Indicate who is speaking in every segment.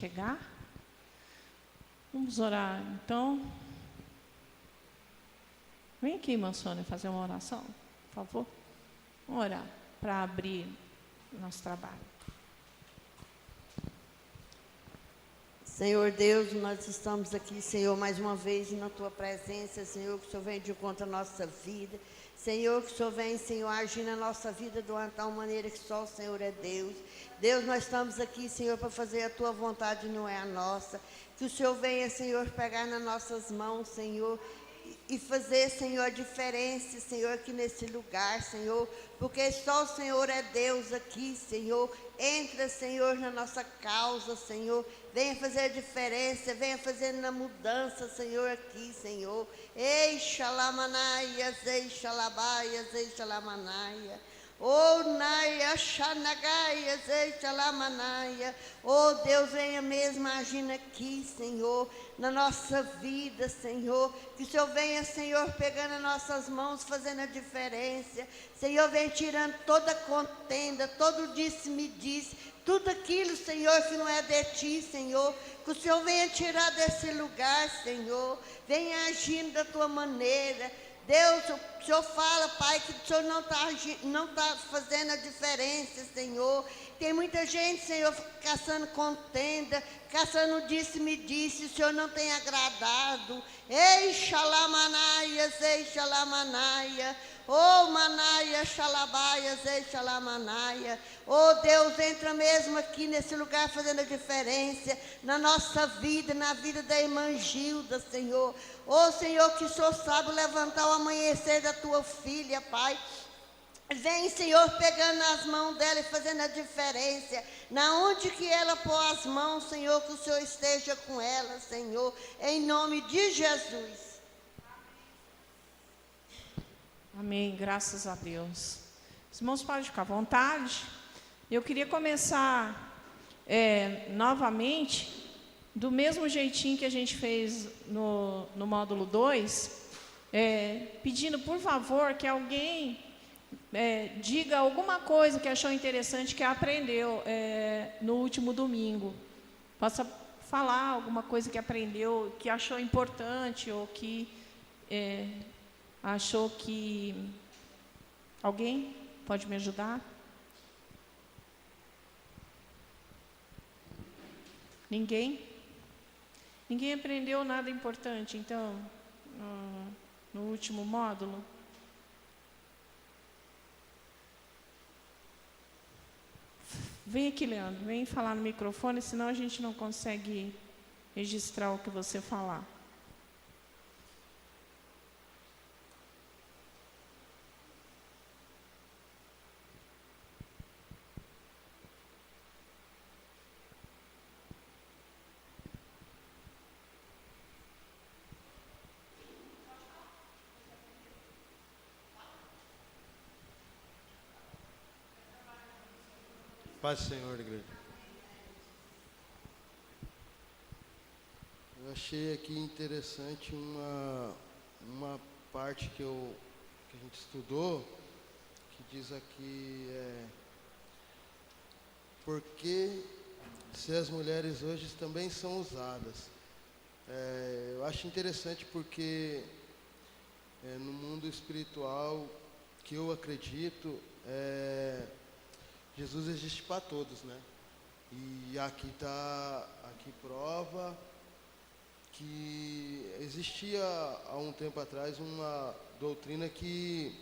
Speaker 1: chegar. Vamos orar, então. Vem aqui, irmã Sônia, fazer uma oração, por favor. Vamos orar para abrir o nosso trabalho.
Speaker 2: Senhor Deus, nós estamos aqui, Senhor, mais uma vez na Tua presença, Senhor, que o Senhor vem de encontro à nossa vida. Senhor, que o Senhor vem, Senhor, agir na nossa vida de uma tal maneira que só o Senhor é Deus. Deus, nós estamos aqui, Senhor, para fazer a Tua vontade, não é a nossa. Que o Senhor venha, Senhor, pegar nas nossas mãos, Senhor, e fazer, Senhor, a diferença, Senhor, aqui nesse lugar, Senhor, porque só o Senhor é Deus aqui, Senhor. Entra, Senhor, na nossa causa, Senhor. Venha fazer a diferença, venha fazer na mudança, Senhor, aqui, Senhor. Ei, xalamanaia, zei xalabaia, zei xalamanaia. Oh, naia, xanagaia, zei xalamanaia. Oh, Deus, venha mesmo agindo aqui, Senhor, na nossa vida, Senhor. Que o Senhor venha, Senhor, pegando as nossas mãos, fazendo a diferença. Senhor, venha tirando toda contenda, todo disse-me-disse, tudo aquilo, Senhor, que não é de Ti, Senhor. Que o Senhor venha tirar desse lugar, Senhor. Venha agindo da Tua maneira. Deus, o Senhor fala, Pai, que o Senhor não tá fazendo a diferença, Senhor. Tem muita gente, Senhor, caçando contenda, caçando disse-me-disse, o Senhor não tem agradado. Ei, xalamanaia, zei xalamanaia. Oh, manaia, xalabaia, zei xalamanaia. Oh, Deus, entra mesmo aqui nesse lugar fazendo a diferença na nossa vida, na vida da irmã Gilda, Senhor. Oh, Senhor, que o Senhor sabe levantar o amanhecer da Tua filha, Pai. Vem, Senhor, pegando nas mãos dela e fazendo a diferença. Na onde que ela pôr as mãos, Senhor, que o Senhor esteja com ela, Senhor. Em nome de Jesus.
Speaker 1: Amém, graças a Deus. Os irmãos podem ficar à vontade. Eu queria começar novamente, do mesmo jeitinho que a gente fez no módulo 2, pedindo, por favor, que alguém diga alguma coisa que achou interessante, que aprendeu no último domingo. Possa falar alguma coisa que aprendeu, que achou importante, ou que achou que... Alguém pode me ajudar? Ninguém? Ninguém aprendeu nada importante, então, no último módulo? Vem aqui, Leandro, vem falar no microfone, senão a gente não consegue registrar o que você falar.
Speaker 3: Paz do Senhor, igreja. Eu achei aqui interessante uma parte que a gente estudou, que diz aqui, porque se as mulheres hoje também são usadas. Eu acho interessante porque no mundo espiritual, que eu acredito, Jesus existe para todos, né? E aqui prova que existia há um tempo atrás uma doutrina que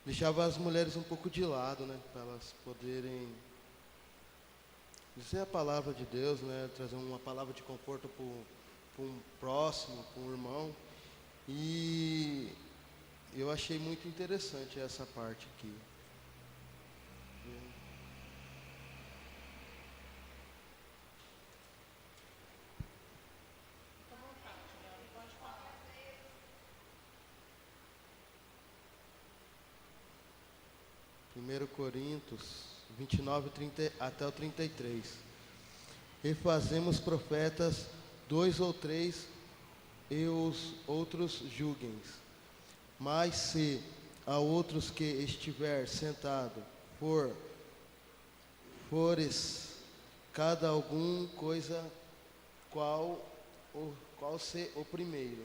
Speaker 3: deixava as mulheres um pouco de lado, né? Para elas poderem dizer a palavra de Deus, né? Trazer uma palavra de conforto para um próximo, para um irmão. E eu achei muito interessante essa parte aqui. Primeiro Coríntios 29, 30, até o 33. E fazemos profetas 2 ou 3, e os outros julguem. Mas se a outros que estiver sentado fores cada algum coisa qual ser o primeiro.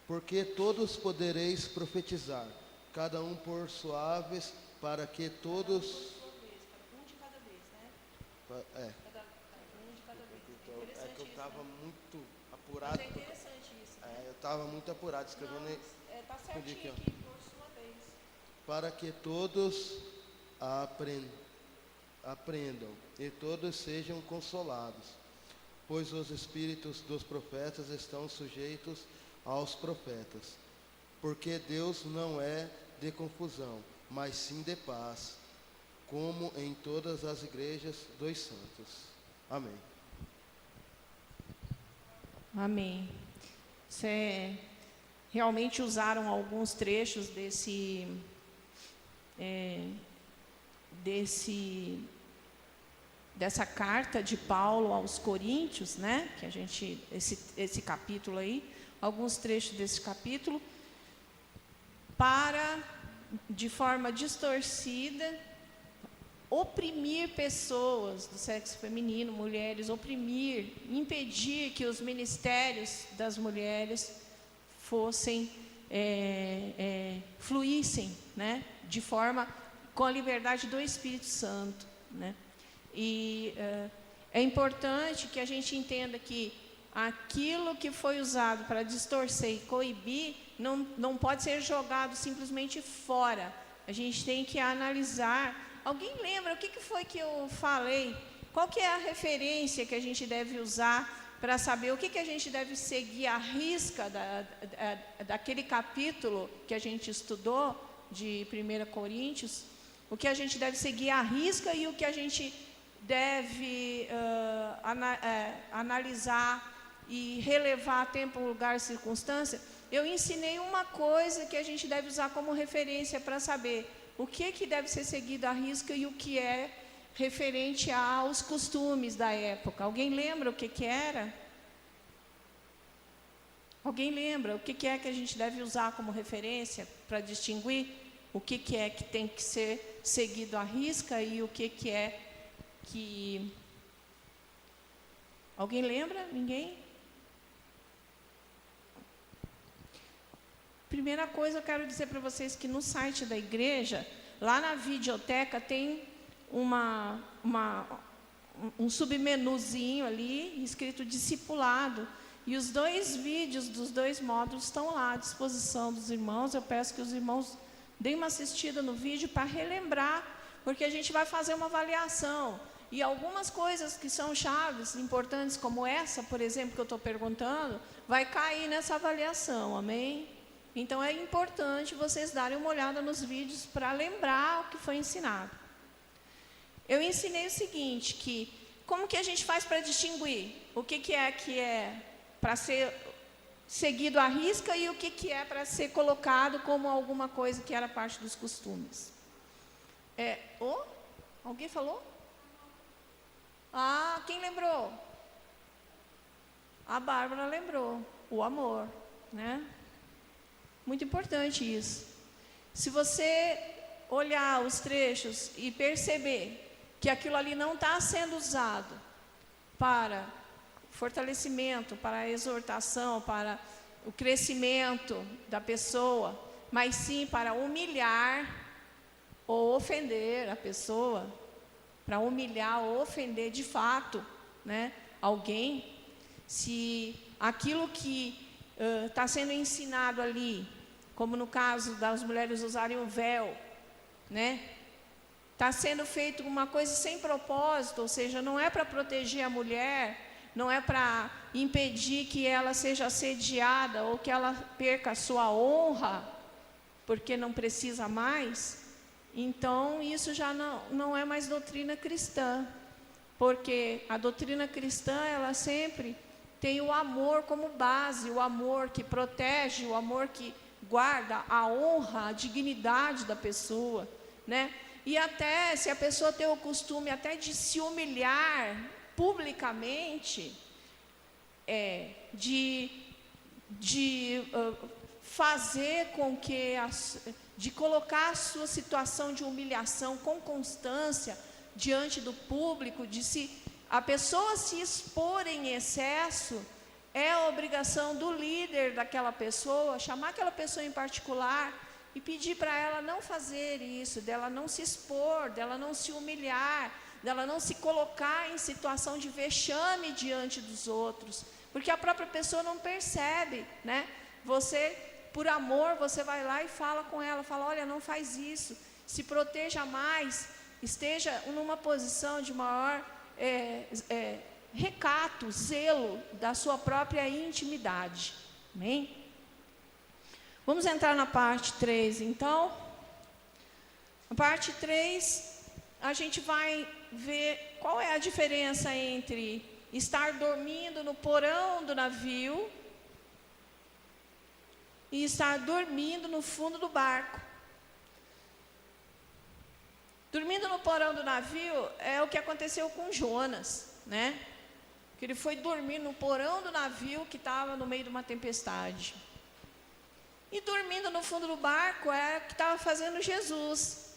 Speaker 3: Porque todos podereis profetizar, cada um por suaves, para que todos...
Speaker 1: Um de cada vez, né?
Speaker 3: É,
Speaker 1: Um de cada vez.
Speaker 3: é que eu estava muito
Speaker 1: Mas
Speaker 3: apurado.
Speaker 1: é interessante isso.
Speaker 3: Eu estava muito apurado escrevendo.
Speaker 1: Tá certinho
Speaker 3: aqui, ó.
Speaker 1: aqui, por sua vez.
Speaker 3: Para que todos aprendam e todos sejam consolados, pois os espíritos dos profetas estão sujeitos aos profetas, porque Deus não é de confusão, mas sim de paz, como em todas as igrejas dos santos. Amém.
Speaker 1: Amém. Realmente usaram alguns trechos dessa carta de Paulo aos Coríntios, né? Que esse capítulo aí, alguns trechos desse capítulo, para, de forma distorcida, oprimir pessoas do sexo feminino, mulheres, impedir que os ministérios das mulheres fluíssem, né, de forma com a liberdade do Espírito Santo, né? E é importante que a gente entenda que aquilo que foi usado para distorcer e coibir não pode ser jogado simplesmente fora. A gente tem que analisar. Alguém lembra o que foi que eu falei? Qual que é a referência que a gente deve usar para saber o que a gente deve seguir à risca daquele capítulo que a gente estudou, de 1 Coríntios, o que a gente deve seguir à risca e o que a gente deve analisar e relevar tempo, lugar, circunstância. Eu ensinei uma coisa que a gente deve usar como referência para saber o que deve ser seguido à risca e o que é referente aos costumes da época. Alguém lembra o que era? Alguém lembra o que é que a gente deve usar como referência para distinguir o que é que tem que ser seguido à risca e o que é que... Alguém lembra? Ninguém? Primeira coisa, eu quero dizer para vocês que no site da igreja, lá na videoteca, tem um submenuzinho ali, escrito discipulado, e os 2 vídeos dos 2 módulos estão lá à disposição dos irmãos. Eu peço que os irmãos deem uma assistida no vídeo para relembrar, porque a gente vai fazer uma avaliação, e algumas coisas que são chaves, importantes, como essa, por exemplo, que eu estou perguntando, vai cair nessa avaliação, amém? Então é importante vocês darem uma olhada nos vídeos para lembrar o que foi ensinado. Eu ensinei o seguinte, que como que a gente faz para distinguir o que é para ser seguido à risca e o que é para ser colocado como alguma coisa que era parte dos costumes. Alguém falou? Quem lembrou? A Bárbara lembrou. O amor, né? Muito importante isso. Se você olhar os trechos e perceber que aquilo ali não está sendo usado para fortalecimento, para a exortação, para o crescimento da pessoa, mas sim para humilhar ou ofender a pessoa, para humilhar ou ofender de fato, né, alguém, se aquilo que está sendo ensinado ali, como no caso das mulheres usarem o véu, né? Está sendo feito uma coisa sem propósito, ou seja, não é para proteger a mulher, não é para impedir que ela seja assediada ou que ela perca a sua honra, porque não precisa mais. Então, isso já não é mais doutrina cristã, porque a doutrina cristã, ela sempre tem o amor como base, o amor que protege, o amor que guarda a honra, a dignidade da pessoa, né? E até se a pessoa tem o costume até de se humilhar publicamente, de fazer com que de colocar a sua situação de humilhação com constância, diante do público, a pessoa se expor em excesso, é a obrigação do líder daquela pessoa, chamar aquela pessoa em particular e pedir para ela não fazer isso, dela não se expor, dela não se humilhar, dela não se colocar em situação de vexame diante dos outros, porque a própria pessoa não percebe, né? Você, por amor, você vai lá e fala com ela, fala, olha, não faz isso, se proteja mais, esteja numa posição de maior recato, zelo da sua própria intimidade. Amém? Vamos entrar na parte 3, então. Na parte 3, a gente vai ver qual é a diferença entre estar dormindo no porão do navio e estar dormindo no fundo do barco. Dormindo no porão do navio é o que aconteceu com Jonas, né? Que ele foi dormir no porão do navio que estava no meio de uma tempestade. E dormindo no fundo do barco é o que estava fazendo Jesus.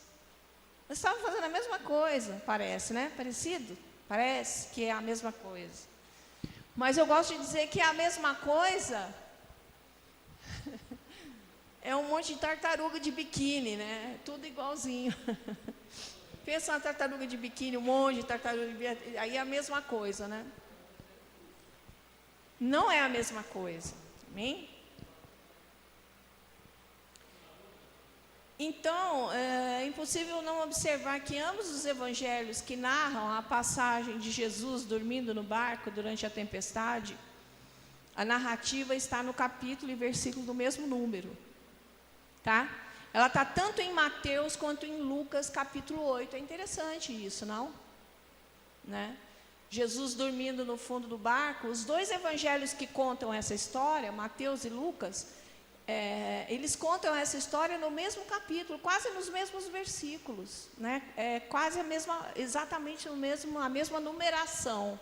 Speaker 1: Eles estavam fazendo a mesma coisa, parece, né? Parecido? Parece que é a mesma coisa. Mas eu gosto de dizer que é a mesma coisa é um monte de tartaruga de biquíni, né? Tudo igualzinho. Pensa uma tartaruga de biquíni, um monte de tartaruga de biquíni, aí é a mesma coisa, né? Não é a mesma coisa. Amém? Então, é impossível não observar que ambos os evangelhos que narram a passagem de Jesus dormindo no barco durante a tempestade, a narrativa está no capítulo e versículo do mesmo número, tá? Ela está tanto em Mateus quanto em Lucas, capítulo 8. É interessante isso, não? Né? Jesus dormindo no fundo do barco. Os dois evangelhos que contam essa história, Mateus e Lucas, eles contam essa história no mesmo capítulo, quase nos mesmos versículos, né? Quase exatamente a mesma numeração.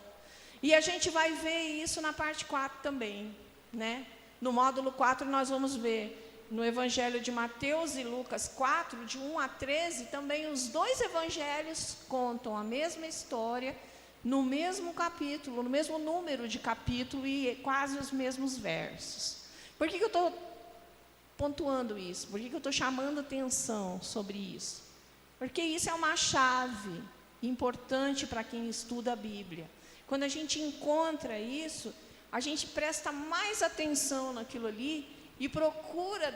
Speaker 1: E a gente vai ver isso na parte 4 também, né? No módulo 4 nós vamos ver no evangelho de Mateus e Lucas 4, de 1 a 13, também os dois evangelhos contam a mesma história, no mesmo capítulo, no mesmo número de capítulo e quase os mesmos versos. Por que eu estou pontuando isso? Por que eu estou chamando atenção sobre isso? Porque isso é uma chave importante para quem estuda a Bíblia. Quando a gente encontra isso, a gente presta mais atenção naquilo ali e procura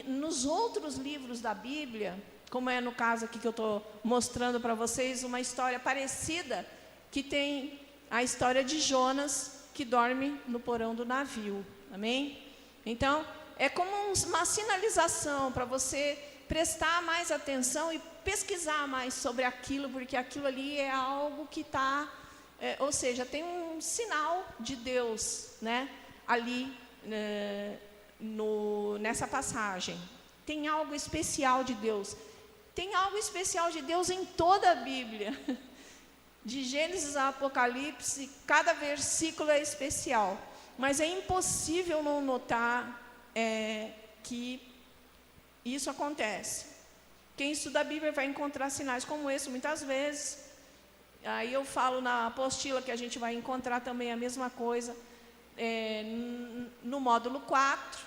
Speaker 1: nos outros livros da Bíblia, como é no caso aqui que eu estou mostrando para vocês, uma história parecida, que tem a história de Jonas, que dorme no porão do navio. Amém? Então, é como uma sinalização para você prestar mais atenção e pesquisar mais sobre aquilo, porque aquilo ali é algo que está, ou seja, tem um sinal de Deus, né, ali nessa passagem. Tem algo especial de Deus. Tem algo especial de Deus em toda a Bíblia. De Gênesis a Apocalipse, cada versículo é especial. Mas é impossível não notar que isso acontece. Quem estuda a Bíblia vai encontrar sinais como esse muitas vezes. Aí eu falo na apostila que a gente vai encontrar também a mesma coisa no módulo 4,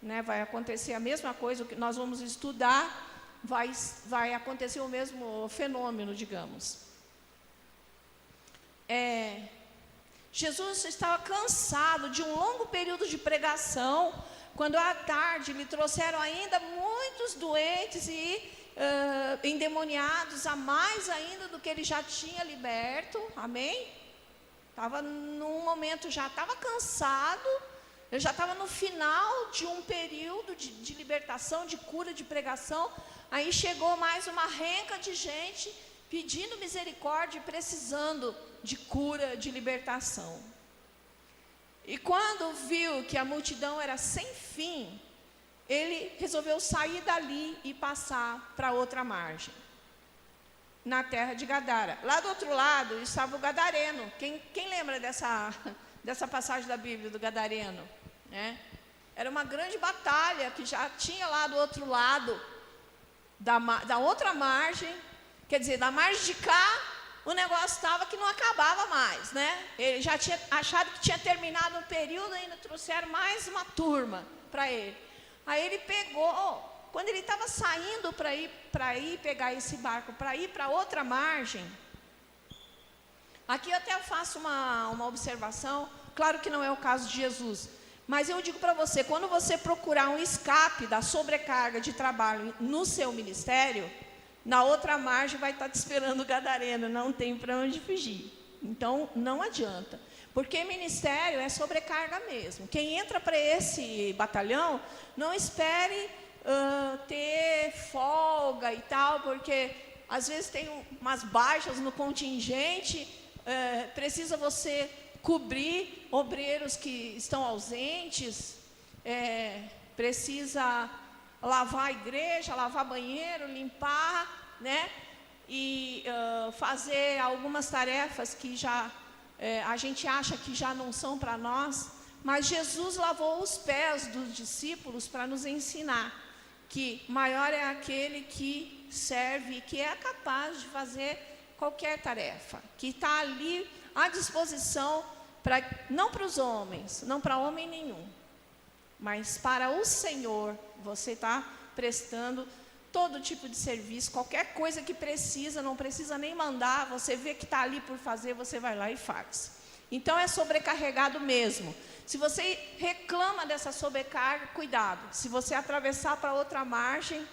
Speaker 1: né? Vai acontecer a mesma coisa, o que nós vamos estudar, vai acontecer o mesmo fenômeno, digamos. Jesus estava cansado de um longo período de pregação, quando à tarde lhe trouxeram ainda muitos doentes e endemoniados, a mais ainda do que ele já tinha liberto. Amém? Estava num momento, já estava cansado, ele já estava no final de um período de libertação, de cura, de pregação. Aí chegou mais uma renca de gente pedindo misericórdia e precisando de cura, de libertação. E quando viu que a multidão era sem fim, ele resolveu sair dali e passar para outra margem, na terra de Gadara. Lá do outro lado estava o gadareno. Quem lembra dessa passagem da Bíblia do gadareno? Era uma grande batalha que já tinha lá do outro lado, da outra margem, quer dizer, da margem de cá o negócio estava que não acabava mais, né? Ele já tinha achado que tinha terminado um período, ainda trouxeram mais uma turma para ele. Aí ele pegou, quando ele estava saindo para ir pegar esse barco, para ir para outra margem. Aqui eu até faço uma observação, claro que não é o caso de Jesus, mas eu digo para você, quando você procurar um escape da sobrecarga de trabalho no seu ministério, na outra margem vai estar te esperando o gadareno, não tem para onde fugir. Então, não adianta, porque ministério é sobrecarga mesmo. Quem entra para esse batalhão, não espere ter folga e tal, porque às vezes tem umas baixas no contingente, precisa você cobrir obreiros que estão ausentes, precisa lavar a igreja, lavar banheiro, limpar, né? E fazer algumas tarefas que já a gente acha que já não são para nós, mas Jesus lavou os pés dos discípulos para nos ensinar que maior é aquele que serve, que é capaz de fazer qualquer tarefa, que está ali à disposição, não para os homens, não para homem nenhum, mas para o Senhor. Você está prestando todo tipo de serviço, qualquer coisa que precisa, não precisa nem mandar, você vê que está ali por fazer, você vai lá e faz. Então é sobrecarregado mesmo. Se você reclama dessa sobrecarga, cuidado, se você atravessar para outra margem,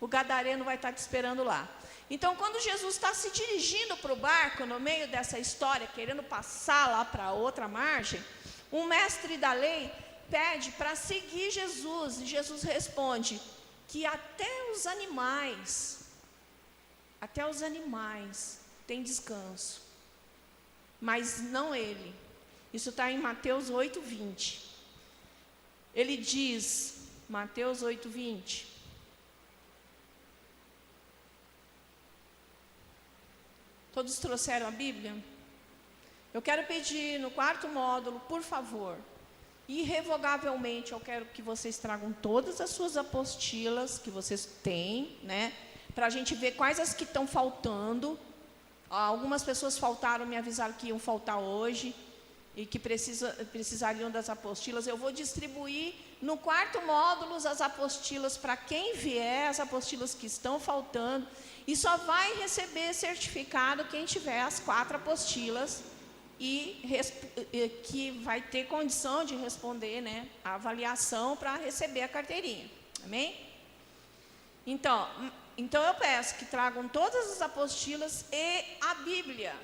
Speaker 1: o gadareno vai estar te esperando lá. Então, quando Jesus está se dirigindo para o barco, no meio dessa história, querendo passar lá para outra margem, um mestre da lei pede para seguir Jesus, e Jesus responde que até os animais têm descanso, mas não ele. Isso está em Mateus 8:20. Ele diz, Mateus 8:20, todos trouxeram a Bíblia? Eu quero pedir no quarto módulo, por favor, irrevogavelmente, eu quero que vocês tragam todas as suas apostilas que vocês têm, né? Para a gente ver quais as que estão faltando. Algumas pessoas faltaram, me avisaram que iam faltar hoje e que precisariam das apostilas. Eu vou distribuir no quarto módulo as apostilas para quem vier, as apostilas que estão faltando. E só vai receber certificado quem tiver as 4 apostilas e que vai ter condição de responder, né, a avaliação para receber a carteirinha. Amém? Então eu peço que tragam todas as apostilas e a Bíblia.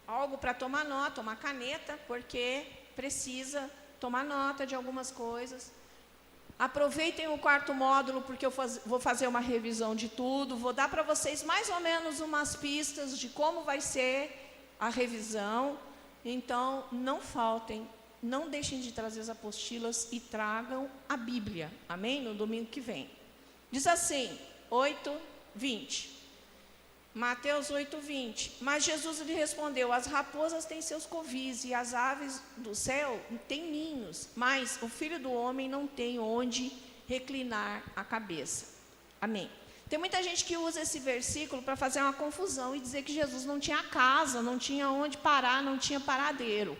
Speaker 1: Algo para tomar nota, uma caneta, porque precisa tomar nota de algumas coisas. Aproveitem o quarto módulo, porque eu vou fazer uma revisão de tudo. Vou dar para vocês mais ou menos umas pistas de como vai ser a revisão. Então, não faltem, não deixem de trazer as apostilas e tragam a Bíblia. Amém? No domingo que vem. Diz assim, 8:20. Mateus 8:20. Mas Jesus lhe respondeu: as raposas têm seus covis e as aves do céu têm ninhos, mas o Filho do Homem não tem onde reclinar a cabeça. Amém. Tem muita gente que usa esse versículo para fazer uma confusão e dizer que Jesus não tinha casa, não tinha onde parar, não tinha paradeiro.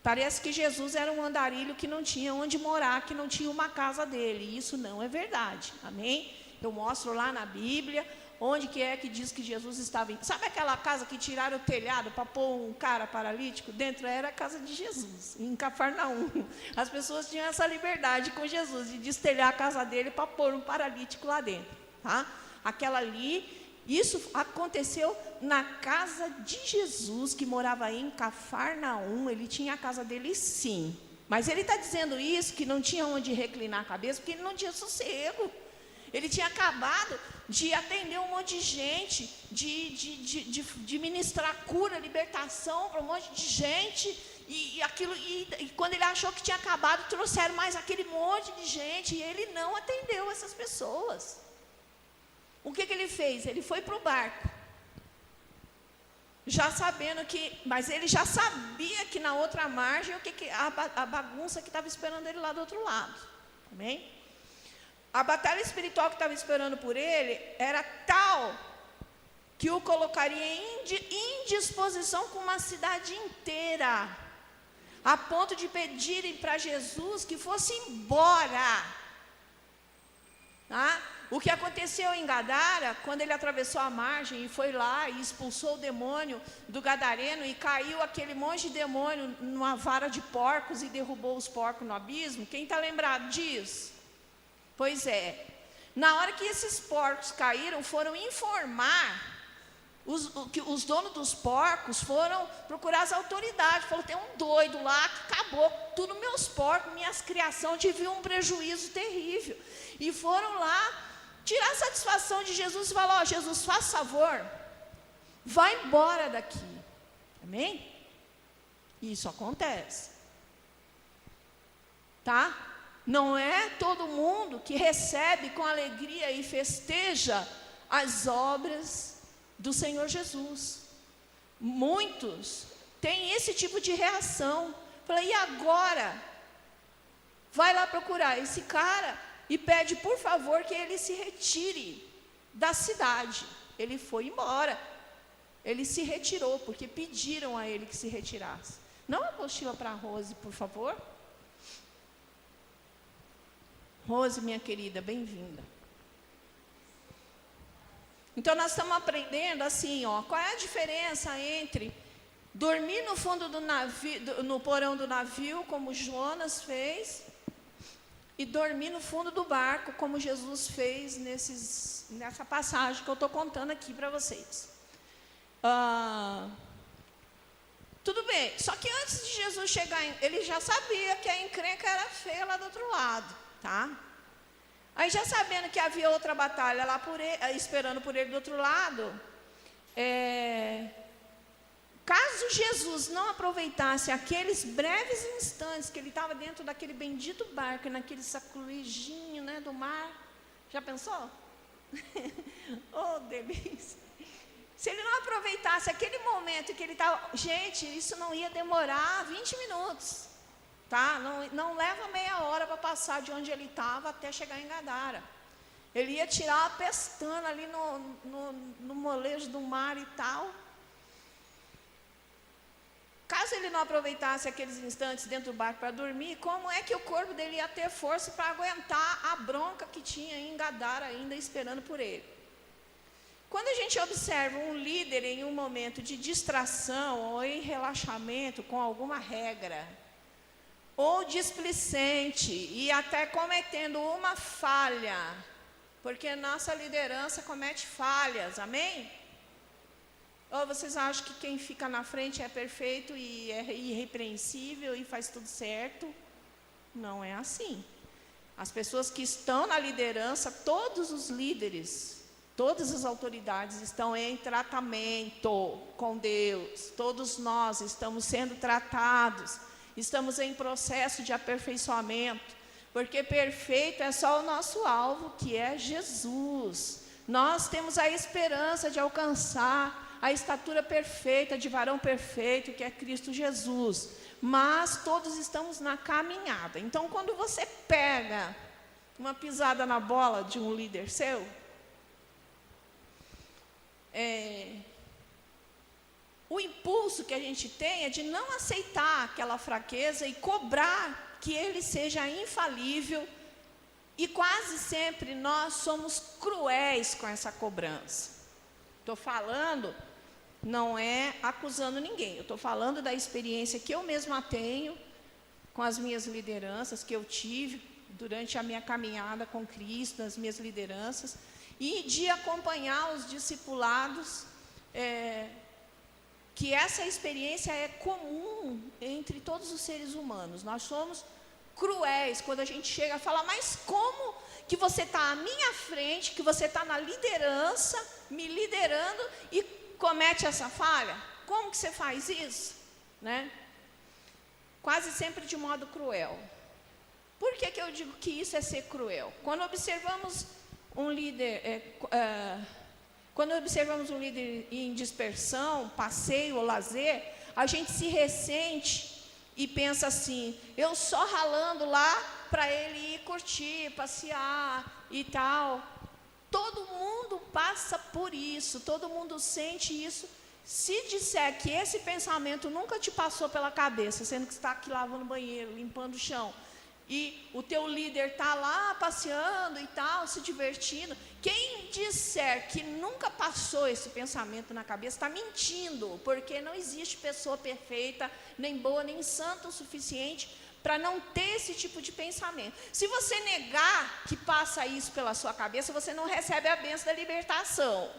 Speaker 1: Parece que Jesus era um andarilho que não tinha onde morar, que não tinha uma casa dele. E isso não é verdade. Amém? Eu mostro lá na Bíblia onde que é que diz que Jesus estava em... Sabe aquela casa que tiraram o telhado para pôr um cara paralítico? Dentro era a casa de Jesus, em Cafarnaum. As pessoas tinham essa liberdade com Jesus, de destelhar a casa dele para pôr um paralítico lá dentro. Tá? Aquela ali, isso aconteceu na casa de Jesus, que morava em Cafarnaum. Ele tinha a casa dele sim. Mas ele está dizendo isso, que não tinha onde reclinar a cabeça, porque ele não tinha sossego. Ele tinha acabado de atender um monte de gente, de ministrar cura, libertação para um monte de gente, e quando ele achou que tinha acabado, trouxeram mais aquele monte de gente, e ele não atendeu essas pessoas. O que ele fez? Ele foi para o barco, já sabendo que, mas ele já sabia que na outra margem, a bagunça que estava esperando ele lá do outro lado. Amém? A batalha espiritual que estava esperando por ele era tal que o colocaria em indisposição com uma cidade inteira, a ponto de pedirem para Jesus que fosse embora. Tá? O que aconteceu em Gadara, quando ele atravessou a margem e foi lá e expulsou o demônio do gadareno, e caiu aquele monte de demônio numa vara de porcos e derrubou os porcos no abismo, quem está lembrado disso? Pois é, na hora que esses porcos caíram, foram informar, os donos dos porcos foram procurar as autoridades, falaram, tem um doido lá que acabou tudo meus porcos, minhas criações, tive um prejuízo terrível, e foram lá tirar a satisfação de Jesus e falar, Jesus, faz favor, vai embora daqui, amém? Isso acontece, tá? Não é todo mundo que recebe com alegria e festeja as obras do Senhor Jesus. Muitos têm esse tipo de reação. Fala, e agora? Vai lá procurar esse cara e pede, por favor, que ele se retire da cidade. Ele foi embora. Ele se retirou, porque pediram a ele que se retirasse. Não a apostila para a Rose, por favor. Rose, minha querida, bem-vinda. Então, nós estamos aprendendo assim, ó, qual é a diferença entre dormir no fundo do navio, no porão do navio, como Jonas fez, e dormir no fundo do barco, como Jesus fez nessa passagem que eu estou contando aqui para vocês. Tudo bem, só que antes de Jesus chegar, ele já sabia que a encrenca era feia lá do outro lado, tá? Aí, já sabendo que havia outra batalha lá esperando por ele do outro lado, caso Jesus não aproveitasse aqueles breves instantes que ele estava dentro daquele bendito barco, naquele sacolejinho, né, do mar, já pensou? Oh, delícia! Se ele não aproveitasse aquele momento que ele estava... Gente, isso não ia demorar 20 minutos. Tá? Não leva meia hora para passar de onde ele estava até chegar em Gadara. Ele ia tirar a pestana ali no molejo do mar e tal. Caso ele não aproveitasse aqueles instantes dentro do barco para dormir, como é que o corpo dele ia ter força para aguentar a bronca que tinha em Gadara ainda esperando por ele? Quando a gente observa um líder em um momento de distração ou em relaxamento com alguma regra, ou displicente e até cometendo uma falha, porque nossa liderança comete falhas, amém? Ou vocês acham que quem fica na frente é perfeito e é irrepreensível e faz tudo certo? Não é assim. As pessoas que estão na liderança, todos os líderes, todas as autoridades estão em tratamento com Deus. Todos nós estamos sendo tratados. Estamos em processo de aperfeiçoamento, porque perfeito é só o nosso alvo, que é Jesus. Nós temos a esperança de alcançar a estatura perfeita, de varão perfeito, que é Cristo Jesus. Mas todos estamos na caminhada. Então, quando você pega uma pisada na bola de um líder seu, o impulso que a gente tem é de não aceitar aquela fraqueza e cobrar que ele seja infalível, e quase sempre nós somos cruéis com essa cobrança. Estou falando, não é acusando ninguém, eu estou falando da experiência que eu mesma tenho com as minhas lideranças, que eu tive durante a minha caminhada com Cristo, nas minhas lideranças, e de acompanhar os discipulados, que essa experiência é comum entre todos os seres humanos. Nós somos cruéis quando a gente chega a falar, mas como que você está à minha frente, que você está na liderança, me liderando e comete essa falha? Como que você faz isso? Né? Quase sempre de modo cruel. Por que eu digo que isso é ser cruel? Quando observamos um líder... Quando observamos um líder em dispersão, passeio ou lazer, a gente se ressente e pensa assim, eu só ralando lá para ele ir curtir, passear e tal. Todo mundo passa por isso, todo mundo sente isso. Se disser que esse pensamento nunca te passou pela cabeça, sendo que você está aqui lavando banheiro, limpando o chão, e o teu líder está lá passeando e tal, se divertindo, quem disser que nunca passou esse pensamento na cabeça, está mentindo, porque não existe pessoa perfeita, nem boa, nem santa o suficiente para não ter esse tipo de pensamento. Se você negar que passa isso pela sua cabeça, você não recebe a bênção da libertação.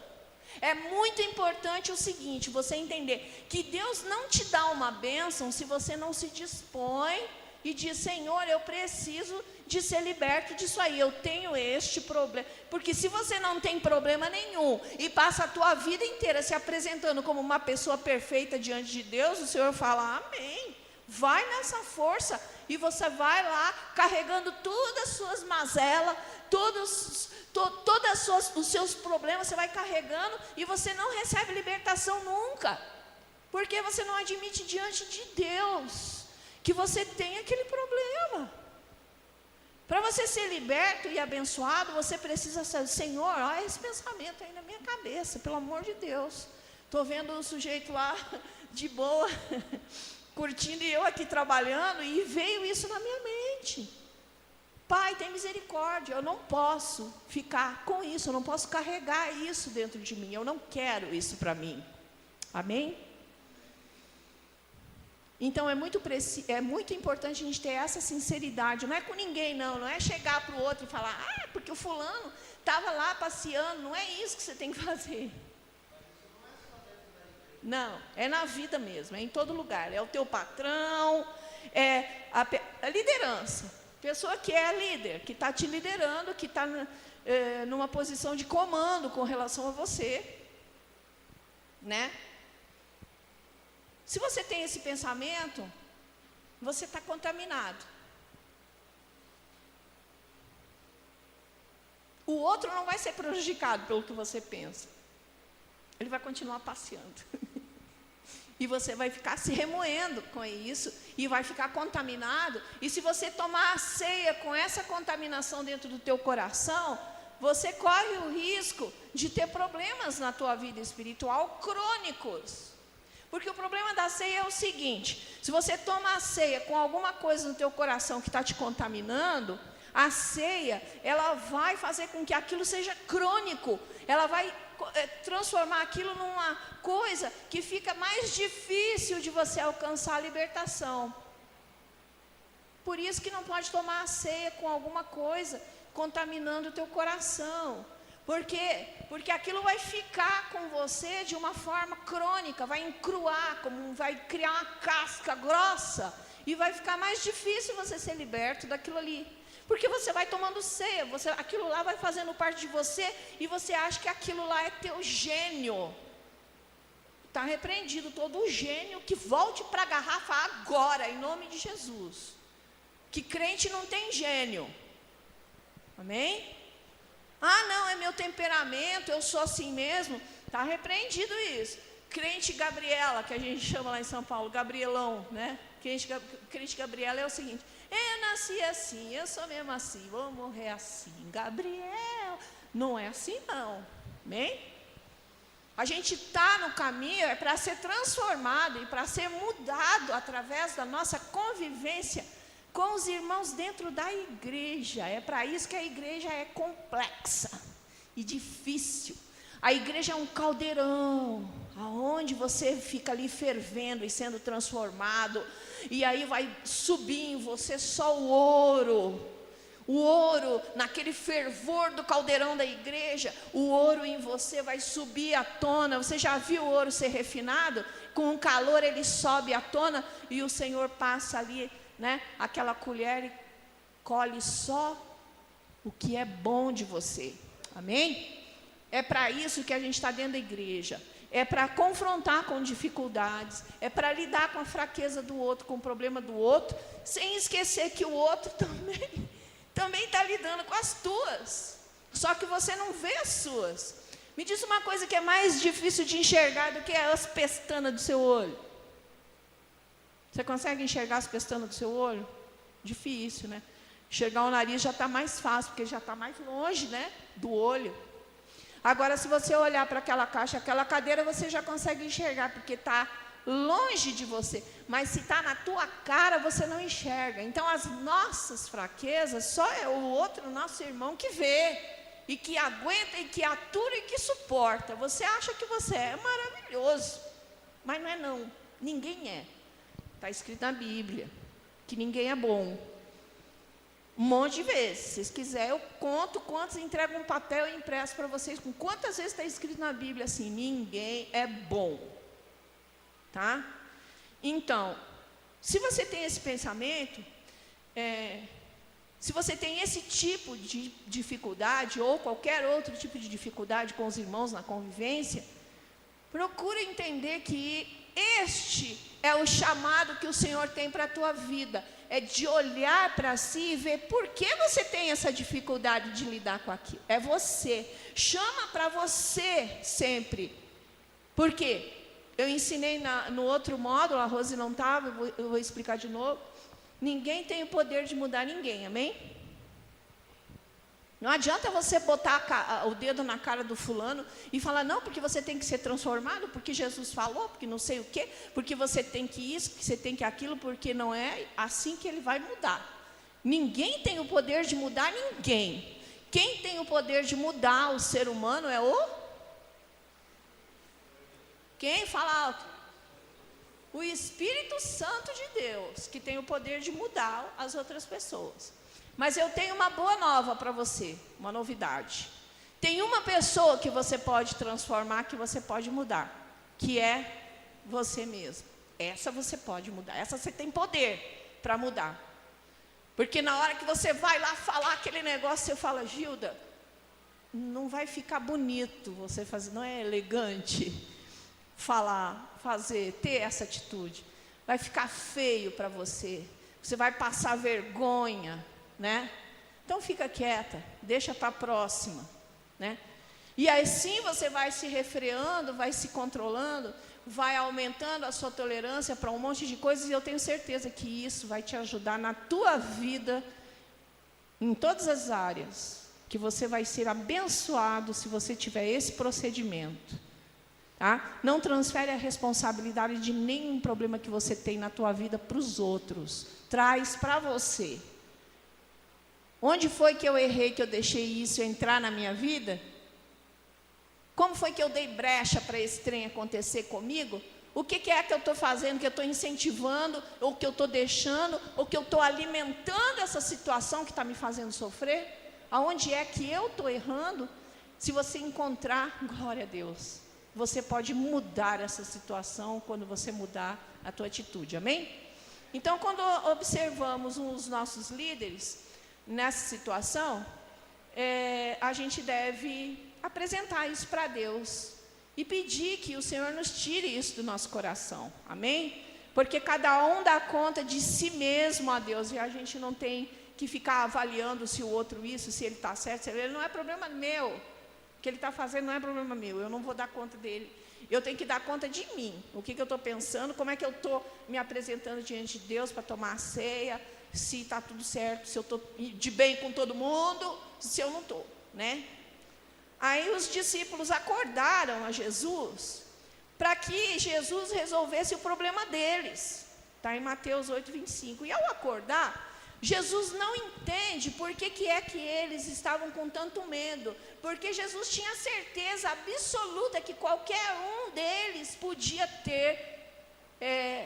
Speaker 1: É muito importante o seguinte, você entender que Deus não te dá uma bênção se você não se dispõe e diz: Senhor, eu preciso de ser liberto disso aí, eu tenho este problema. Porque se você não tem problema nenhum e passa a tua vida inteira se apresentando como uma pessoa perfeita diante de Deus, o Senhor fala: amém, vai nessa força. E você vai lá carregando todas as suas mazelas, todos os seus problemas, você vai carregando e você não recebe libertação nunca, porque você não admite diante de Deus que você tem aquele problema. Para você ser liberto e abençoado, você precisa saber: Senhor, olha esse pensamento aí na minha cabeça, pelo amor de Deus, estou vendo o sujeito lá de boa curtindo e eu aqui trabalhando, e veio isso na minha mente. Pai, tem misericórdia, eu não posso ficar com isso, eu não posso carregar isso dentro de mim, eu não quero isso para mim. Amém? Então é muito importante a gente ter essa sinceridade, não é com ninguém não é chegar para o outro e falar: ah, porque o fulano estava lá passeando, não é isso que você tem que fazer. Não, é na vida mesmo, é em todo lugar, é o teu patrão, é a liderança, pessoa que é líder, que está te liderando, que está numa posição de comando com relação a você, né? Se você tem esse pensamento, você está contaminado. O outro não vai ser prejudicado pelo que você pensa, ele vai continuar passeando. E você vai ficar se remoendo com isso, e vai ficar contaminado. E se você tomar a ceia com essa contaminação dentro do teu coração, você corre o risco de ter problemas na tua vida espiritual crônicos. Porque o problema da ceia é o seguinte: se você toma a ceia com alguma coisa no teu coração que está te contaminando, a ceia, ela vai fazer com que aquilo seja crônico, ela vai transformar aquilo numa coisa que fica mais difícil de você alcançar a libertação. Por isso que não pode tomar a ceia com alguma coisa contaminando o teu coração. Por quê? Porque aquilo vai ficar com você de uma forma crônica, vai encruar, vai criar uma casca grossa, e vai ficar mais difícil você ser liberto daquilo ali. Porque você vai tomando ceia, aquilo lá vai fazendo parte de você, e você acha que aquilo lá é teu gênio. Está repreendido todo o gênio que volte para a garrafa agora, em nome de Jesus. Que crente não tem gênio. Amém? Ah, não, é meu temperamento, eu sou assim mesmo. Está repreendido isso. Crente Gabriela, que a gente chama lá em São Paulo, Gabrielão, né? Crente Gabriela é o seguinte: eu nasci assim, eu sou mesmo assim, vou morrer assim. Gabriel, não é assim não. Amém? A gente está no caminho, é para ser transformado e para ser mudado através da nossa convivência com os irmãos dentro da igreja. É para isso que a igreja é complexa e difícil. A igreja é um caldeirão, aonde você fica ali fervendo e sendo transformado, e aí vai subir em você só o ouro, naquele fervor do caldeirão da igreja, o ouro em você vai subir à tona. Você já viu o ouro ser refinado? Com o calor ele sobe à tona, e o Senhor passa ali, né, aquela colher, e colhe só o que é bom de você. Amém? É para isso que a gente está dentro da igreja. É para confrontar com dificuldades, é para lidar com a fraqueza do outro, com o problema do outro, sem esquecer que o outro também está lidando com as tuas, só que você não vê as suas. Me diz uma coisa que é mais difícil de enxergar do que as pestanas do seu olho. Você consegue enxergar as pestanas do seu olho? Difícil, né? Enxergar o nariz já está mais fácil, porque já está mais longe, né, do olho. Agora, se você olhar para aquela caixa, aquela cadeira, você já consegue enxergar, porque está longe de você. Mas se está na tua cara, você não enxerga. Então, as nossas fraquezas, só é o outro, nosso irmão, que vê, e que aguenta, e que atura, e que suporta. Você acha que você é maravilhoso, mas não é não. Ninguém é. Está escrito na Bíblia que ninguém é bom. Um monte de vezes. Se vocês quiserem, eu conto quantos, entrego um papel e impresso para vocês. Com quantas vezes está escrito na Bíblia assim, ninguém é bom. Tá? Então, se você tem esse pensamento, se você tem esse tipo de dificuldade, ou qualquer outro tipo de dificuldade com os irmãos na convivência, procura entender que este é o chamado que o Senhor tem para a tua vida. É de olhar para si e ver por que você tem essa dificuldade de lidar com aquilo. É você. Chama para você sempre. Por quê? Eu ensinei no outro módulo, a Rose não estava, eu vou explicar de novo. Ninguém tem o poder de mudar ninguém, amém? Não adianta você botar o dedo na cara do fulano e falar, não, porque você tem que ser transformado, porque Jesus falou, porque não sei o quê, porque você tem que isso, porque você tem que aquilo, porque não é assim que ele vai mudar. Ninguém tem o poder de mudar ninguém. Quem tem o poder de mudar o ser humano é o... Quem fala alto? O Espírito Santo de Deus, que tem o poder de mudar as outras pessoas. Mas eu tenho uma boa nova para você, uma novidade. Tem uma pessoa que você pode transformar, que você pode mudar, que é você mesmo. Essa você pode mudar, essa você tem poder para mudar. Porque na hora que você vai lá falar aquele negócio, você fala, Gilda, não vai ficar bonito você fazer, não é elegante falar, fazer, ter essa atitude. Vai ficar feio para você, você vai passar vergonha, né? Então fica quieta, deixa para a próxima, né? E assim você vai se refreando, vai se controlando, vai aumentando a sua tolerância para um monte de coisas, e eu tenho certeza que isso vai te ajudar na tua vida, em todas as áreas, que você vai ser abençoado se você tiver esse procedimento. Tá? Não transfere a responsabilidade de nenhum problema que você tem na tua vida para os outros, traz para você. Onde foi que eu errei, que eu deixei isso entrar na minha vida? Como foi que eu dei brecha para esse trem acontecer comigo? O que é que eu estou fazendo, que eu estou incentivando, ou que eu estou deixando, ou que eu estou alimentando essa situação que está me fazendo sofrer? Aonde é que eu estou errando? Se você encontrar, glória a Deus, você pode mudar essa situação quando você mudar a tua atitude, amém? Então, quando observamos os nossos líderes nessa situação, a gente deve apresentar isso para Deus e pedir que o Senhor nos tire isso do nosso coração, amém? Porque cada um dá conta de si mesmo a Deus, e a gente não tem que ficar avaliando se o outro isso, se ele está certo, se ele não é problema meu, o que ele está fazendo não é problema meu, eu não vou dar conta dele, eu tenho que dar conta de mim, o que eu estou pensando, como é que eu estou me apresentando diante de Deus para tomar a ceia, se está tudo certo, se eu estou de bem com todo mundo, se eu não estou, né? Aí os discípulos acordaram a Jesus para que Jesus resolvesse o problema deles. Está em Mateus 8:25. E ao acordar, Jesus não entende por que é que eles estavam com tanto medo. Porque Jesus tinha certeza absoluta que qualquer um deles podia ter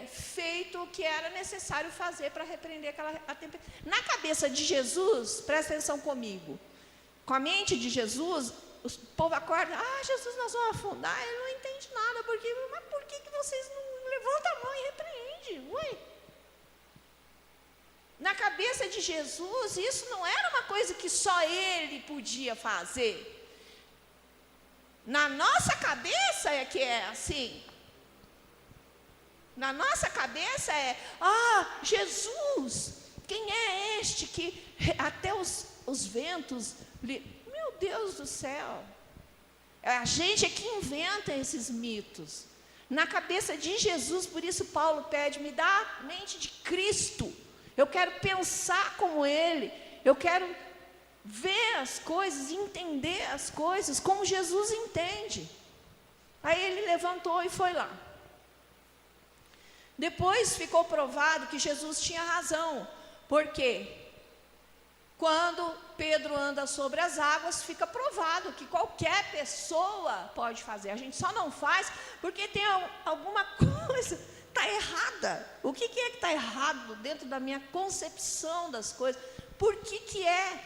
Speaker 1: feito o que era necessário fazer para repreender aquela tempestade. Na cabeça de Jesus, presta atenção comigo, com a mente de Jesus, o povo acorda, Jesus, nós vamos afundar, ele não entende nada, mas por que vocês não levantam a mão e repreendem? Ué? Na cabeça de Jesus, isso não era uma coisa que só ele podia fazer. Na nossa cabeça é que é assim. Na nossa cabeça Jesus, quem é este que até os ventos... Meu Deus do céu, a gente é que inventa esses mitos. Na cabeça de Jesus, por isso Paulo pede, me dá a mente de Cristo. Eu quero pensar como Ele, eu quero ver as coisas, entender as coisas como Jesus entende. Aí ele levantou e foi lá. Depois ficou provado que Jesus tinha razão, porque quando Pedro anda sobre as águas, fica provado que qualquer pessoa pode fazer. A gente só não faz porque tem alguma coisa está errada. O que é que está errado dentro da minha concepção das coisas? Por que é?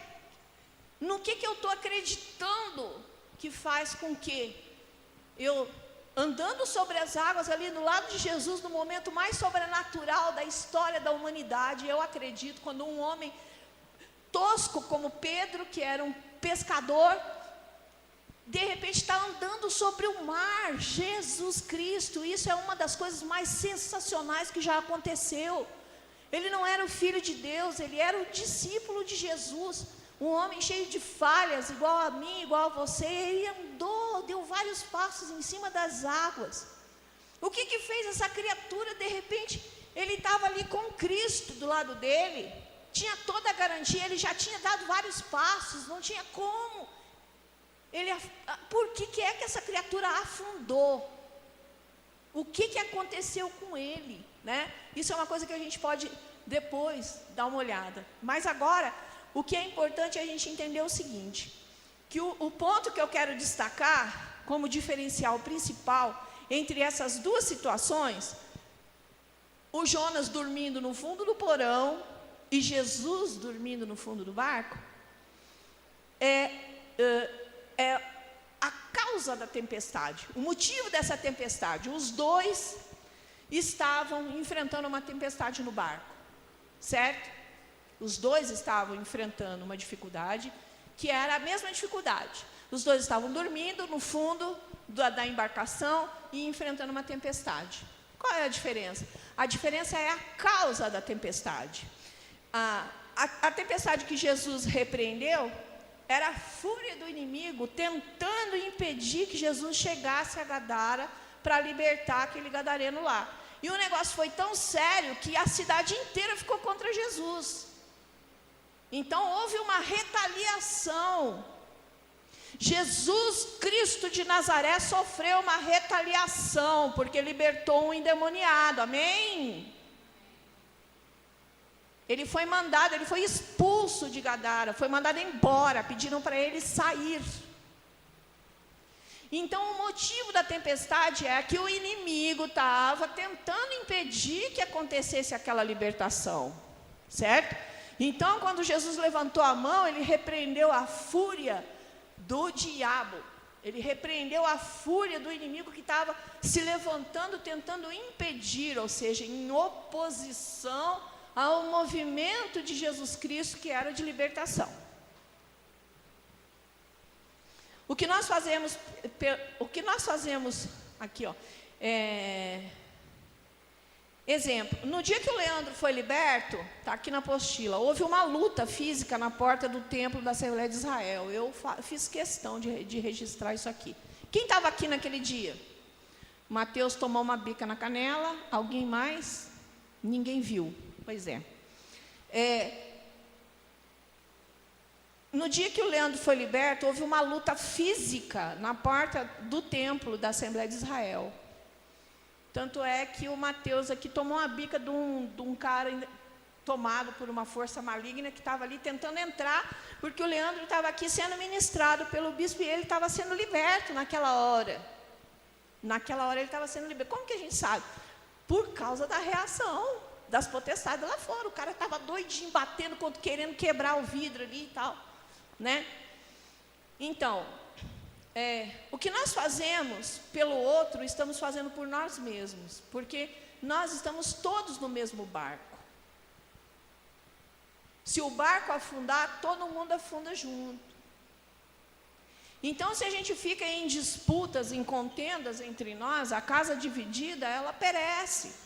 Speaker 1: No que eu estou acreditando que faz com que eu, andando sobre as águas ali do lado de Jesus, no momento mais sobrenatural da história da humanidade, eu acredito, quando um homem tosco como Pedro, que era um pescador, de repente está andando sobre o mar, Jesus Cristo. Isso é uma das coisas mais sensacionais que já aconteceu. Ele não era o filho de Deus, ele era o discípulo de Jesus, um homem cheio de falhas, igual a mim, igual a você. Ele andou, deu vários passos em cima das águas. O que fez essa criatura? De repente, ele estava ali com Cristo do lado dele, tinha toda a garantia, ele já tinha dado vários passos, não tinha como. Por que é que essa criatura afundou? O que aconteceu com ele? Né? Isso é uma coisa que a gente pode depois dar uma olhada. Mas agora, o que é importante é a gente entender o seguinte, que o ponto que eu quero destacar como diferencial principal entre essas duas situações, o Jonas dormindo no fundo do porão e Jesus dormindo no fundo do barco, é a causa da tempestade, o motivo dessa tempestade. Os dois estavam enfrentando uma tempestade no barco, certo? Os dois estavam enfrentando uma dificuldade, que era a mesma dificuldade. Os dois estavam dormindo no fundo da embarcação e enfrentando uma tempestade. Qual é a diferença? A diferença é a causa da tempestade. A tempestade que Jesus repreendeu era a fúria do inimigo tentando impedir que Jesus chegasse a Gadara para libertar aquele gadareno lá. E o negócio foi tão sério que a cidade inteira ficou contra Jesus. Então houve uma retaliação. Jesus Cristo de Nazaré sofreu uma retaliação porque libertou um endemoniado. Amém? Ele foi mandado, ele foi expulso de Gadara, foi mandado embora, pediram para ele sair. Então o motivo da tempestade é que o inimigo estava tentando impedir que acontecesse aquela libertação, certo? Então quando Jesus levantou a mão, ele repreendeu a fúria do diabo, ele repreendeu a fúria do inimigo que estava se levantando, tentando impedir, ou seja, em oposição ao movimento de Jesus Cristo, que era de libertação. O que nós fazemos aqui, ó, exemplo, no dia que o Leandro foi liberto, está aqui na apostila, houve uma luta física na porta do templo da Assembleia de Israel. Eu fiz questão de registrar isso aqui. Quem estava aqui naquele dia? Mateus tomou uma bica na canela, alguém mais? Ninguém viu. Pois é. No dia que o Leandro foi liberto, houve uma luta física na porta do templo da Assembleia de Israel. Tanto é que o Mateus aqui tomou uma bica de um cara tomado por uma força maligna que estava ali tentando entrar, porque o Leandro estava aqui sendo ministrado pelo bispo e ele estava sendo liberto naquela hora. Naquela hora ele estava sendo liberto. Como que a gente sabe? Por causa da reação das potestades lá fora. O cara estava doidinho, batendo, querendo quebrar o vidro ali e tal, né? Então, o que nós fazemos pelo outro, estamos fazendo por nós mesmos, porque nós estamos todos no mesmo barco. Se o barco afundar, todo mundo afunda junto. Então, se a gente fica em disputas, em contendas entre nós, a casa dividida, ela perece.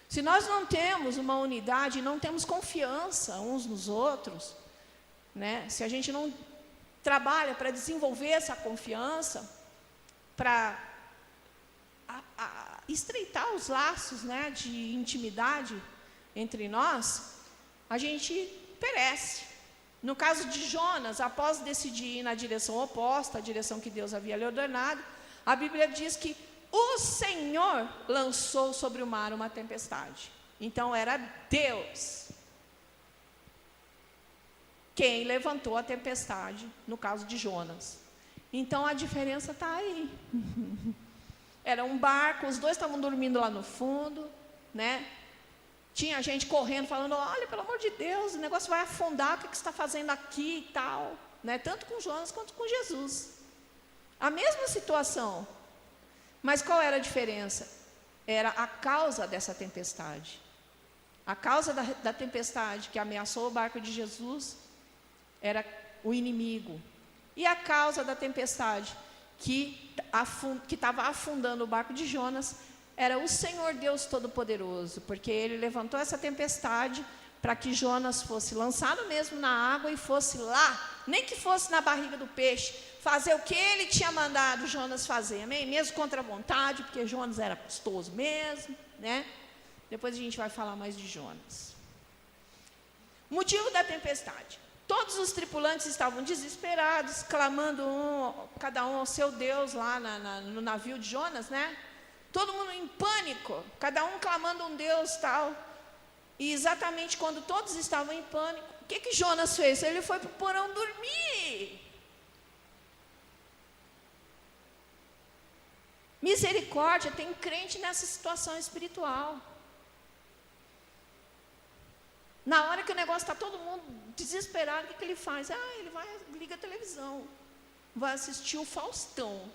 Speaker 1: Se nós não temos uma unidade, não temos confiança uns nos outros, né? Se a gente não trabalha para desenvolver essa confiança, para estreitar os laços, né, de intimidade entre nós, a gente perece. No caso de Jonas, após decidir ir na direção oposta, a direção que Deus havia lhe ordenado, a Bíblia diz que o Senhor lançou sobre o mar uma tempestade. Então era Deus quem levantou a tempestade, no caso de Jonas. Então a diferença está aí. Era um barco, os dois estavam dormindo lá no fundo, né? Tinha gente correndo, falando, olha, pelo amor de Deus, o negócio vai afundar, o que você está fazendo aqui e tal, né? Tanto com Jonas quanto com Jesus. A mesma situação. Mas qual era a diferença? Era a causa dessa tempestade. A causa da tempestade que ameaçou o barco de Jesus era o inimigo. E a causa da tempestade que estava afundando o barco de Jonas era o Senhor Deus Todo-Poderoso, porque Ele levantou essa tempestade para que Jonas fosse lançado mesmo na água e fosse lá, nem que fosse na barriga do peixe, fazer o que Ele tinha mandado Jonas fazer, amém? Mesmo contra a vontade, porque Jonas era custoso mesmo, né? Depois a gente vai falar mais de Jonas. Motivo da tempestade. Todos os tripulantes estavam desesperados, clamando cada um ao seu Deus lá no navio de Jonas, né? Todo mundo em pânico, cada um clamando um Deus tal. E exatamente quando todos estavam em pânico, o que Jonas fez? Ele foi para o porão dormir. Misericórdia, tem crente nessa situação espiritual. Na hora que o negócio está todo mundo desesperado, o que ele faz? Ele vai, liga a televisão, vai assistir o Faustão.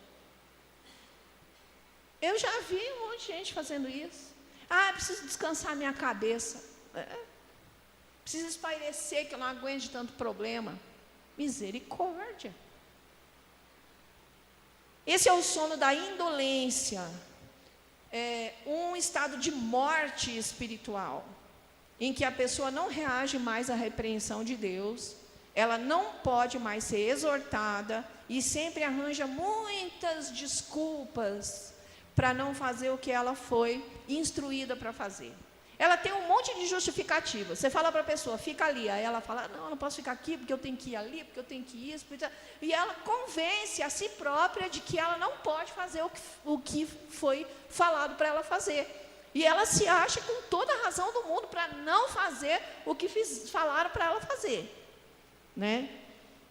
Speaker 1: Eu já vi um monte de gente fazendo isso. Preciso descansar minha cabeça. Preciso espairecer, que eu não aguento de tanto problema. Misericórdia. Esse é o sono da indolência. É um estado de morte espiritual, em que a pessoa não reage mais à repreensão de Deus, ela não pode mais ser exortada e sempre arranja muitas desculpas para não fazer o que ela foi instruída para fazer. Ela tem um monte de justificativa. Você fala para a pessoa, fica ali. Aí ela fala, não, eu não posso ficar aqui porque eu tenho que ir ali, porque eu tenho que ir isso. E ela convence a si própria de que ela não pode fazer o que foi falado para ela fazer. E ela se acha com toda a razão do mundo para não fazer o que falaram para ela fazer, né?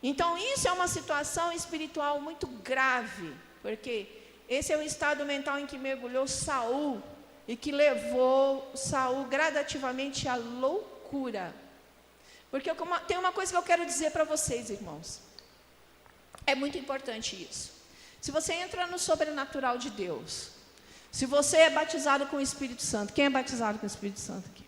Speaker 1: Então isso é uma situação espiritual muito grave, porque esse é o estado mental em que mergulhou Saul e que levou Saul gradativamente à loucura. Porque tem uma coisa que eu quero dizer para vocês, irmãos. É muito importante isso. Se você entra no sobrenatural de Deus, se você é batizado com o Espírito Santo, quem é batizado com o Espírito Santo aqui?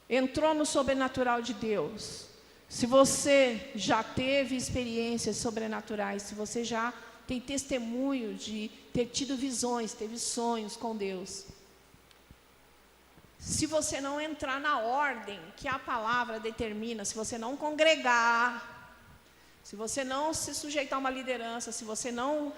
Speaker 1: Entrou no sobrenatural de Deus. Se você já teve experiências sobrenaturais, se você já tem testemunho de ter tido visões, teve sonhos com Deus. Se você não entrar na ordem que a palavra determina, se você não congregar, se você não se sujeitar a uma liderança, se você não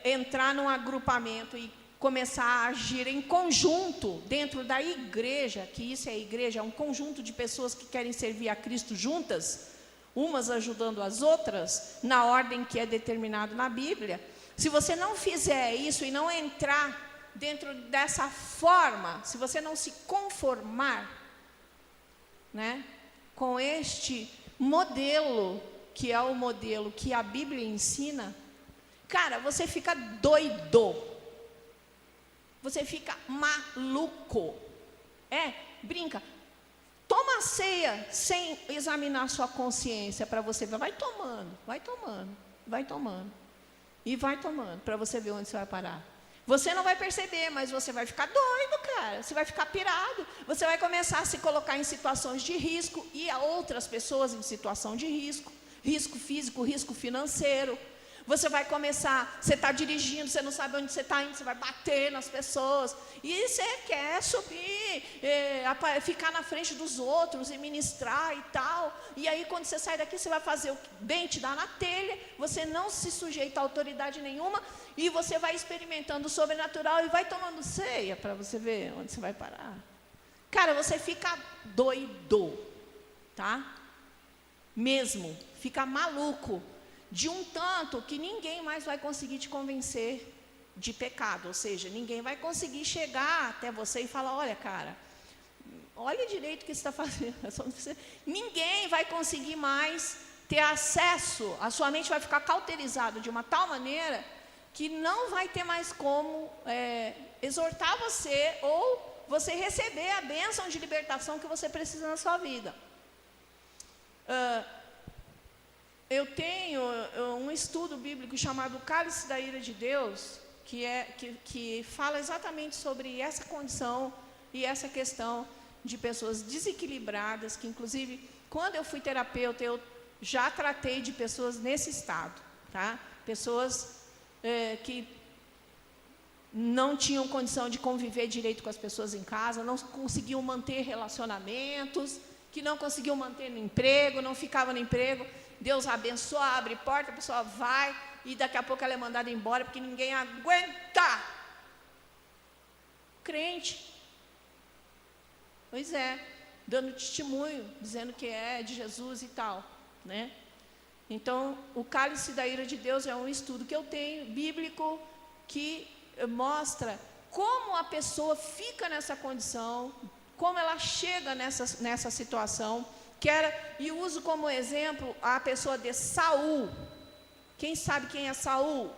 Speaker 1: entrar num agrupamento e começar a agir em conjunto dentro da igreja, que isso é igreja, é um conjunto de pessoas que querem servir a Cristo juntas, umas ajudando as outras, na ordem que é determinado na Bíblia. Se você não fizer isso e não entrar dentro dessa forma, se você não se conformar, né, com este modelo, que é o modelo que a Bíblia ensina, cara, você fica doido, você fica maluco, brinca. Toma a ceia sem examinar sua consciência para você ver. Vai tomando, e vai tomando, para você ver onde você vai parar. Você não vai perceber, mas você vai ficar doido, cara. Você vai ficar pirado. Você vai começar a se colocar em situações de risco e a outras pessoas em situação de risco. Risco físico, risco financeiro. Você vai começar, você está dirigindo, você não sabe onde você está indo, você vai bater nas pessoas. E você quer subir, ficar na frente dos outros e ministrar e tal. E aí quando você sai daqui, você vai fazer o bem, te dá na telha. Você não se sujeita a autoridade nenhuma. E você vai experimentando o sobrenatural e vai tomando ceia para você ver onde você vai parar. Cara, você fica doido, tá? mesmo, fica maluco, de um tanto que ninguém mais vai conseguir te convencer de pecado, ou seja, ninguém vai conseguir chegar até você e falar, olha cara, olha direito o que você está fazendo. Ninguém vai conseguir mais ter acesso, a sua mente vai ficar cauterizada de uma tal maneira que não vai ter mais como exortar você ou você receber a bênção de libertação que você precisa na sua vida. Eu tenho um estudo bíblico chamado Cálice da Ira de Deus, que fala exatamente sobre essa condição e essa questão de pessoas desequilibradas, que inclusive, quando eu fui terapeuta, eu já tratei de pessoas nesse estado, tá? Pessoas que não tinham condição de conviver direito com as pessoas em casa, não conseguiam manter relacionamentos, que não conseguiam manter no emprego, não ficavam no emprego. Deus abençoa, abre porta, a pessoa vai e daqui a pouco ela é mandada embora porque ninguém aguenta. Crente. Pois é, dando testemunho, dizendo que é de Jesus e tal, né? Então, o Cálice da Ira de Deus é um estudo que eu tenho, bíblico, que mostra como a pessoa fica nessa condição, como ela chega nessa situação, e uso como exemplo a pessoa de Saul. Quem sabe quem é Saul?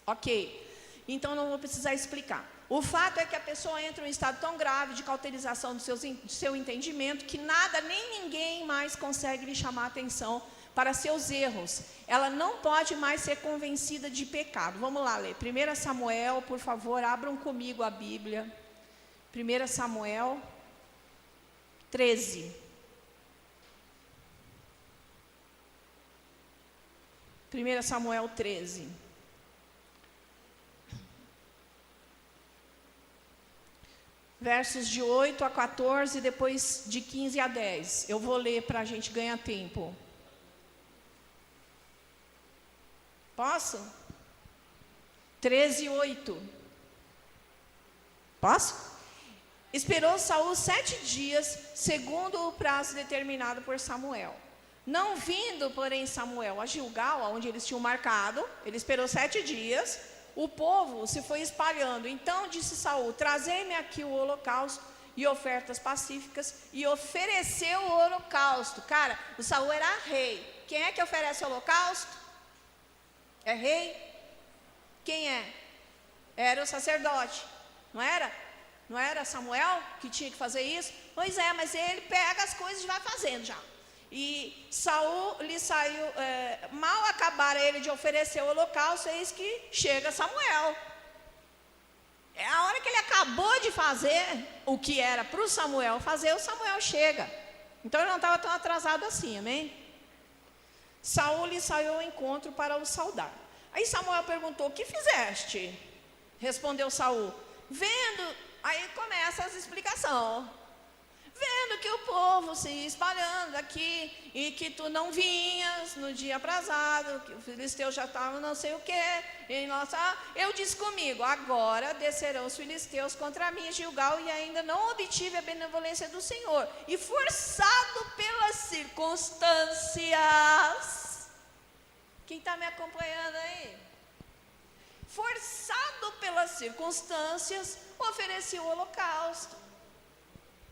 Speaker 1: Ok, então não vou precisar explicar. O fato é que a pessoa entra em um estado tão grave de cauterização do seu entendimento que nada nem ninguém mais consegue lhe chamar a atenção para seus erros. Ela não pode mais ser convencida de pecado. Vamos lá ler. 1 Samuel, por favor, abram comigo a Bíblia. 1 Samuel 13. 1 Samuel 13. Versos de 8 a 14, depois de 15 a 10. Eu vou ler para a gente ganhar tempo. Posso? 13, 8. Posso? Esperou Saul 7 dias, segundo o prazo determinado por Samuel. Não vindo, porém, Samuel a Gilgal, onde eles tinham marcado, ele esperou 7 dias, o povo se foi espalhando. Então disse Saul, trazei-me aqui o holocausto e ofertas pacíficas, e ofereceu o holocausto. Cara, o Saul era rei. Quem é que oferece o holocausto? É rei? Quem é? Era o sacerdote, não era? Não era Samuel que tinha que fazer isso? Pois é, mas ele pega as coisas e vai fazendo já. E Saul lhe saiu, mal acabara ele de oferecer o holocausto, eis que chega Samuel. É a hora que ele acabou de fazer o que era para o Samuel fazer, o Samuel chega. Então ele não estava tão atrasado assim, amém? Saul lhe saiu ao encontro para o saudar. Aí Samuel perguntou, o que fizeste? Respondeu Saul, vendo, aí começa as explicações. Vendo que o povo se ia espalhando aqui, e que tu não vinhas no dia aprazado, que os filisteus já estavam não sei o quê, eu disse comigo, agora descerão os filisteus contra mim, Gilgal, e ainda não obtive a benevolência do Senhor, e forçado pelas circunstâncias, quem está me acompanhando aí? Forçado pelas circunstâncias, ofereci o holocausto.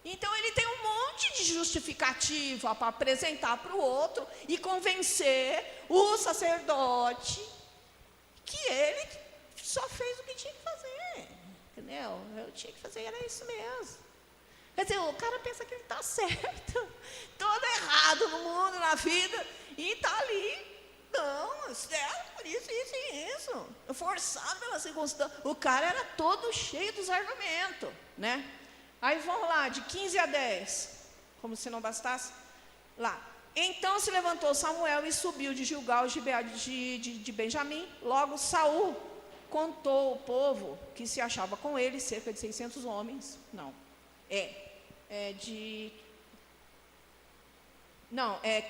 Speaker 1: Então ele tem um monte de justificativa para apresentar para o outro e convencer o sacerdote que ele só fez o que tinha que fazer, entendeu? Eu tinha que fazer, era isso mesmo. Quer dizer, o cara pensa que ele está certo, todo errado no mundo, na vida, e está ali. Não, certo, por isso, isso e isso. Forçado pela circunstância. O cara era todo cheio dos argumentos, né? Aí vamos lá, de 15 a 10, como se não bastasse, lá. Então se levantou Samuel e subiu de Gilgal, Gibeá de Benjamim. Logo Saul contou o povo que se achava com ele, cerca de 600 homens. Não, é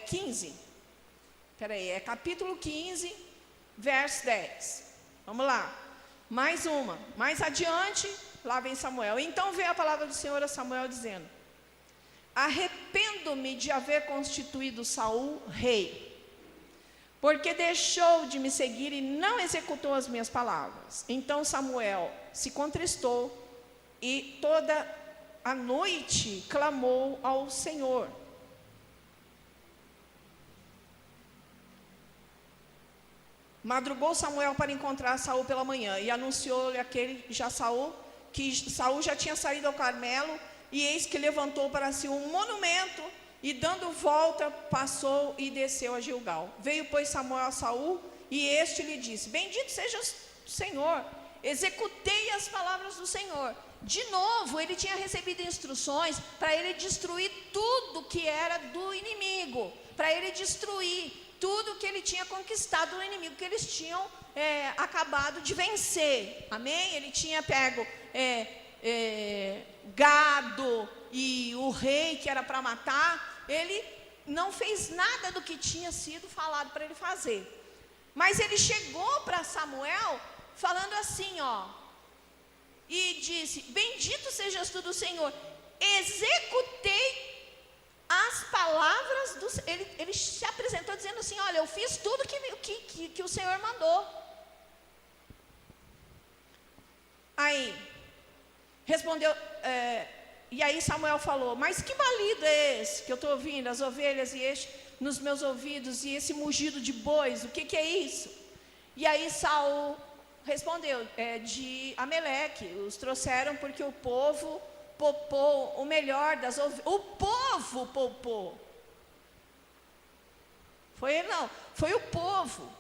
Speaker 1: 15. Peraí, é capítulo 15, verso 10. Vamos lá, mais uma, mais adiante. Lá vem Samuel. Então veio a palavra do Senhor a Samuel dizendo, arrependo-me de haver constituído Saul rei, porque deixou de me seguir e não executou as minhas palavras. Então Samuel se contristou e toda a noite clamou ao Senhor. Madrugou Samuel para encontrar Saul pela manhã e anunciou-lhe que Saul já tinha saído ao Carmelo, e eis que levantou para si um monumento e dando volta passou e desceu a Gilgal. Veio pois Samuel a Saul e este lhe disse: bendito seja o Senhor, executei as palavras do Senhor. De novo ele tinha recebido instruções para ele destruir tudo que era do inimigo, para ele destruir tudo que ele tinha conquistado do inimigo, que eles tinham acabado de vencer, amém? Ele tinha pego gado e o rei que era para matar. Ele não fez nada do que tinha sido falado para ele fazer, mas ele chegou para Samuel falando assim, e disse: bendito sejas tu do Senhor, executei as palavras do Senhor. Ele se apresentou dizendo assim: olha, eu fiz tudo que o Senhor mandou. Aí respondeu, e aí Samuel falou: mas que balido é esse que eu estou ouvindo, as ovelhas e este nos meus ouvidos, e esse mugido de bois, o que é isso? E aí Saul respondeu: de Ameleque, os trouxeram porque o povo poupou o melhor das ovelhas. O povo poupou. Foi ele não, foi o povo.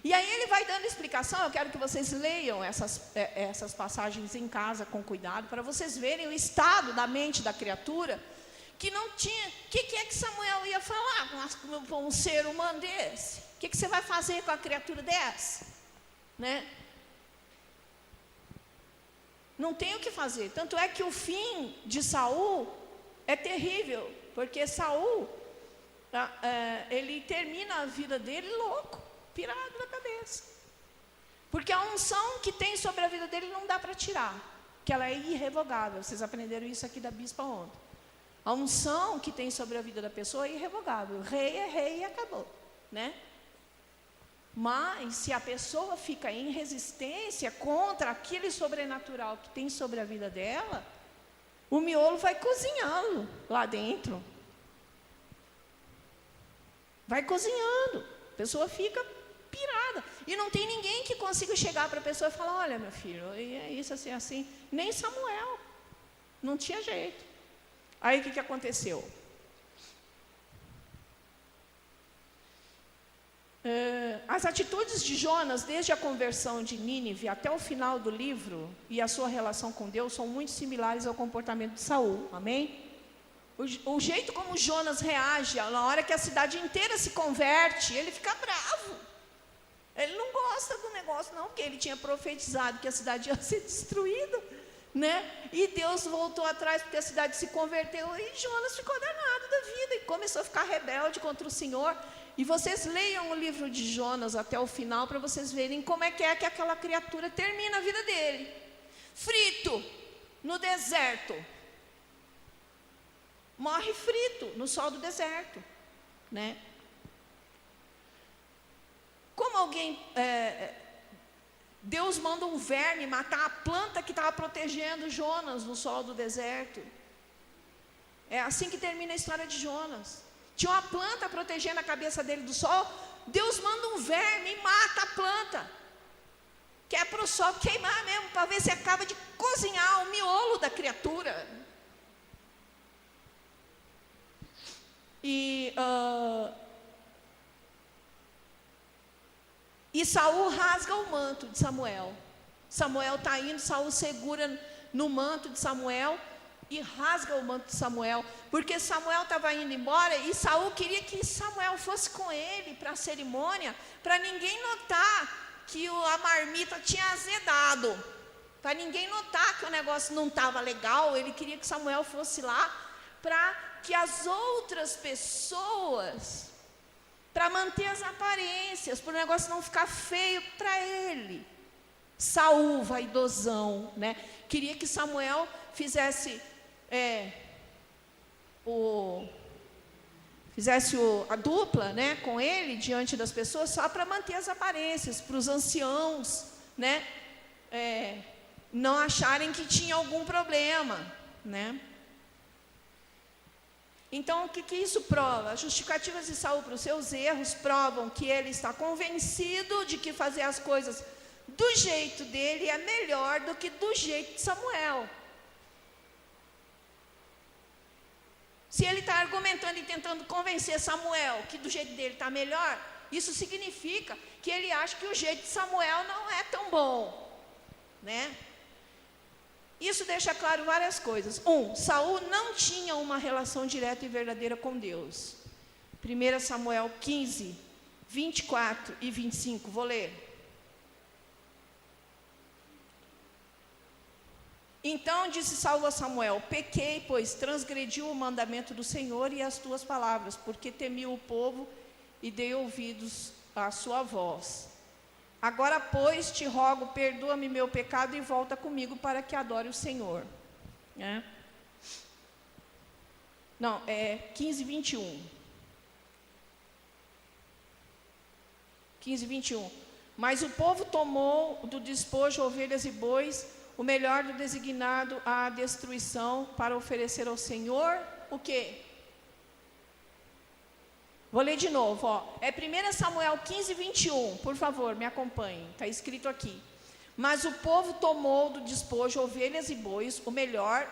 Speaker 1: E aí ele vai dando explicação. Eu quero que vocês leiam essas passagens em casa com cuidado, para vocês verem o estado da mente da criatura, que não tinha. O que é que Samuel ia falar com um ser humano desse? O que você vai fazer com a criatura dessa? Né? Não tem o que fazer. Tanto é que o fim de Saul é terrível, porque Saul, ele termina a vida dele louco, pirado na cabeça, porque a unção que tem sobre a vida dele não dá para tirar, que ela é irrevogável. Vocês aprenderam isso aqui da bispa ontem. A unção que tem sobre a vida da pessoa é irrevogável. Rei é rei e acabou, né? Mas se a pessoa fica em resistência contra aquele sobrenatural que tem sobre a vida dela, o miolo vai cozinhando lá dentro. Vai cozinhando. A pessoa fica pirada. E não tem ninguém que consiga chegar para a pessoa e falar: olha, meu filho, é isso assim, assim. Nem Samuel. Não tinha jeito. Aí o que aconteceu? As atitudes de Jonas, desde a conversão de Nínive até o final do livro, e a sua relação com Deus, são muito similares ao comportamento de Saul, amém? O jeito como Jonas reage, na hora que a cidade inteira se converte, ele fica bravo. Ele não gosta do negócio não, porque ele tinha profetizado que a cidade ia ser destruída, né? E Deus voltou atrás porque a cidade se converteu, e Jonas ficou danado da vida, e começou a ficar rebelde contra o Senhor. E vocês leiam o livro de Jonas até o final, para vocês verem como é que aquela criatura termina a vida dele. Frito, no deserto. Morre frito, no sol do deserto, né? Como alguém... Deus manda um verme matar a planta que estava protegendo Jonas no sol do deserto. É assim que termina a história de Jonas. Tinha uma planta protegendo a cabeça dele do sol. Deus manda um verme e mata a planta, que é para o sol queimar mesmo, para ver se acaba de cozinhar o miolo da criatura. E Saul rasga o manto de Samuel. Samuel está indo, Saul segura no manto de Samuel e rasga o manto de Samuel, porque Samuel estava indo embora e Saul queria que Samuel fosse com ele para a cerimônia, para ninguém notar que a marmita tinha azedado, para ninguém notar que o negócio não estava legal. Ele queria que Samuel fosse lá para que as outras pessoas, para manter as aparências, para o negócio não ficar feio para ele. Saul, vaidosão, né? Queria que Samuel fizesse a dupla, né, com ele, diante das pessoas, só para manter as aparências, para os anciãos, né, não acharem que tinha algum problema, né. Então, o que isso prova? As justificativas de Saul para os seus erros provam que ele está convencido de que fazer as coisas do jeito dele é melhor do que do jeito de Samuel. Se ele está argumentando e tentando convencer Samuel que do jeito dele está melhor, isso significa que ele acha que o jeito de Samuel não é tão bom, né? Isso deixa claro várias coisas. Saul não tinha uma relação direta e verdadeira com Deus. 1 Samuel 15, 24 e 25, vou ler. Então disse Saul a Samuel: pequei, pois transgrediu o mandamento do Senhor e as tuas palavras, porque temi o povo e dei ouvidos à sua voz. Agora, pois, te rogo, perdoa-me meu pecado e volta comigo para que adore o Senhor. Não, 15, 21. 15, 21. Mas o povo tomou do despojo ovelhas e bois, o melhor do designado à destruição, para oferecer ao Senhor o quê? Vou ler de novo, é 1 Samuel 15, 21, por favor, me acompanhem, está escrito aqui. Mas o povo tomou do despojo ovelhas e bois, o melhor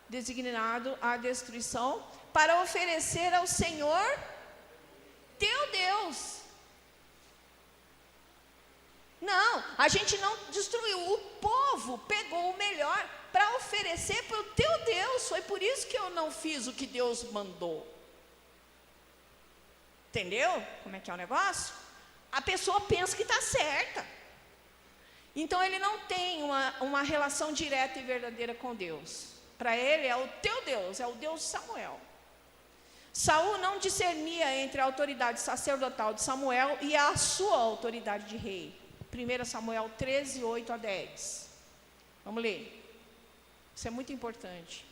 Speaker 1: designado à destruição, para oferecer ao Senhor, teu Deus. Não, a gente não destruiu, o povo pegou o melhor para oferecer para o teu Deus, foi por isso que eu não fiz o que Deus mandou. Entendeu como é que é o negócio? A pessoa pensa que está certa. Então ele não tem uma relação direta e verdadeira com Deus. Para ele é o teu Deus, é o Deus de Samuel. Saul não discernia entre a autoridade sacerdotal de Samuel e a sua autoridade de rei. 1 Samuel 13, 8 a 10. Vamos ler. Isso é muito importante.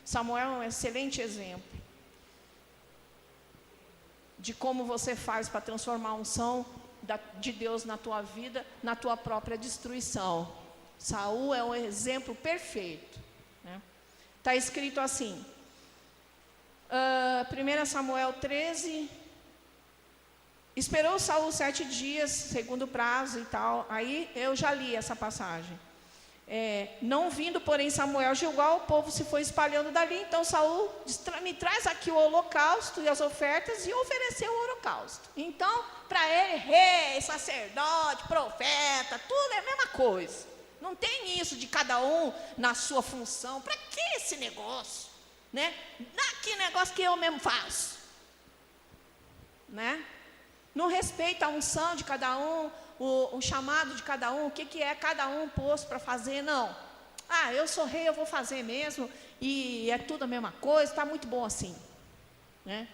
Speaker 1: Samuel é um excelente exemplo de como você faz para transformar a unção de Deus na tua vida, na tua própria destruição. Saul é um exemplo perfeito, né? Está escrito assim, 1 Samuel 13, esperou Saul 7 dias, segundo o prazo e tal. Aí eu já li essa passagem. Não vindo, porém, Samuel Gilgal, o povo se foi espalhando dali. Então Saul disse, me traz aqui o holocausto e as ofertas, e ofereceu o holocausto. Então, para ele, rei, sacerdote, profeta, tudo é a mesma coisa. Não tem isso de cada um na sua função. Para que esse negócio? Né? Dá que negócio que eu mesmo faço. Né? Não respeita a unção de cada um, o chamado de cada um, o que é cada um posto para fazer, não. Eu sou rei, eu vou fazer mesmo, e é tudo a mesma coisa, está muito bom assim. Né?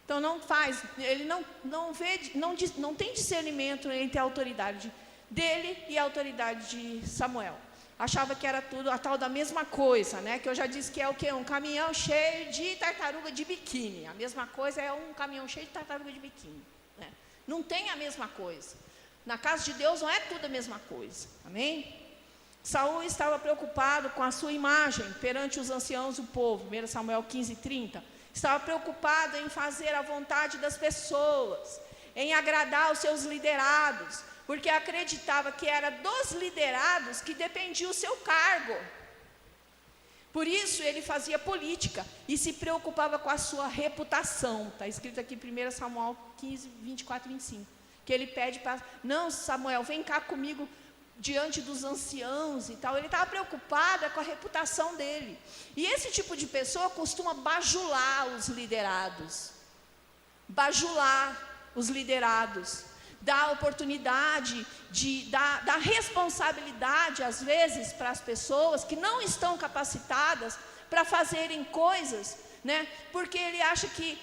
Speaker 1: Então não faz, ele não tem discernimento entre a autoridade dele e a autoridade de Samuel. Achava que era tudo a tal da mesma coisa, né? Que eu já disse que é o quê? Um caminhão cheio de tartaruga de biquíni. A mesma coisa é um caminhão cheio de tartaruga de biquíni. Né? Não tem a mesma coisa. Na casa de Deus não é tudo a mesma coisa. Amém? Saul estava preocupado com a sua imagem perante os anciãos do povo. 1 Samuel 15, 30. Estava preocupado em fazer a vontade das pessoas, em agradar os seus liderados, porque acreditava que era dos liderados que dependia o seu cargo. Por isso ele fazia política e se preocupava com a sua reputação. Está escrito aqui em 1 Samuel 15, 24 e 25. Que ele pede para, não, Samuel, vem cá comigo diante dos anciãos e tal. Ele estava preocupado com a reputação dele. E esse tipo de pessoa costuma bajular os liderados. Bajular os liderados. Dar oportunidade, dar responsabilidade, às vezes, para as pessoas que não estão capacitadas para fazerem coisas, né? Porque ele acha que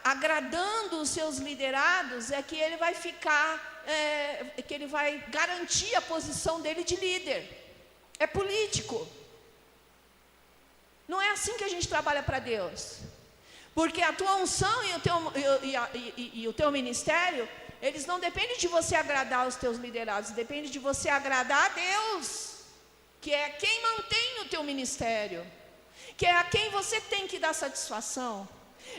Speaker 1: agradando os seus liderados é que ele vai ficar, que ele vai garantir a posição dele de líder. É político. Não é assim que a gente trabalha para Deus. Porque a tua unção e o teu ministério, eles não dependem de você agradar os teus liderados, depende de você agradar a Deus, que é quem mantém o teu ministério, que é a quem você tem que dar satisfação.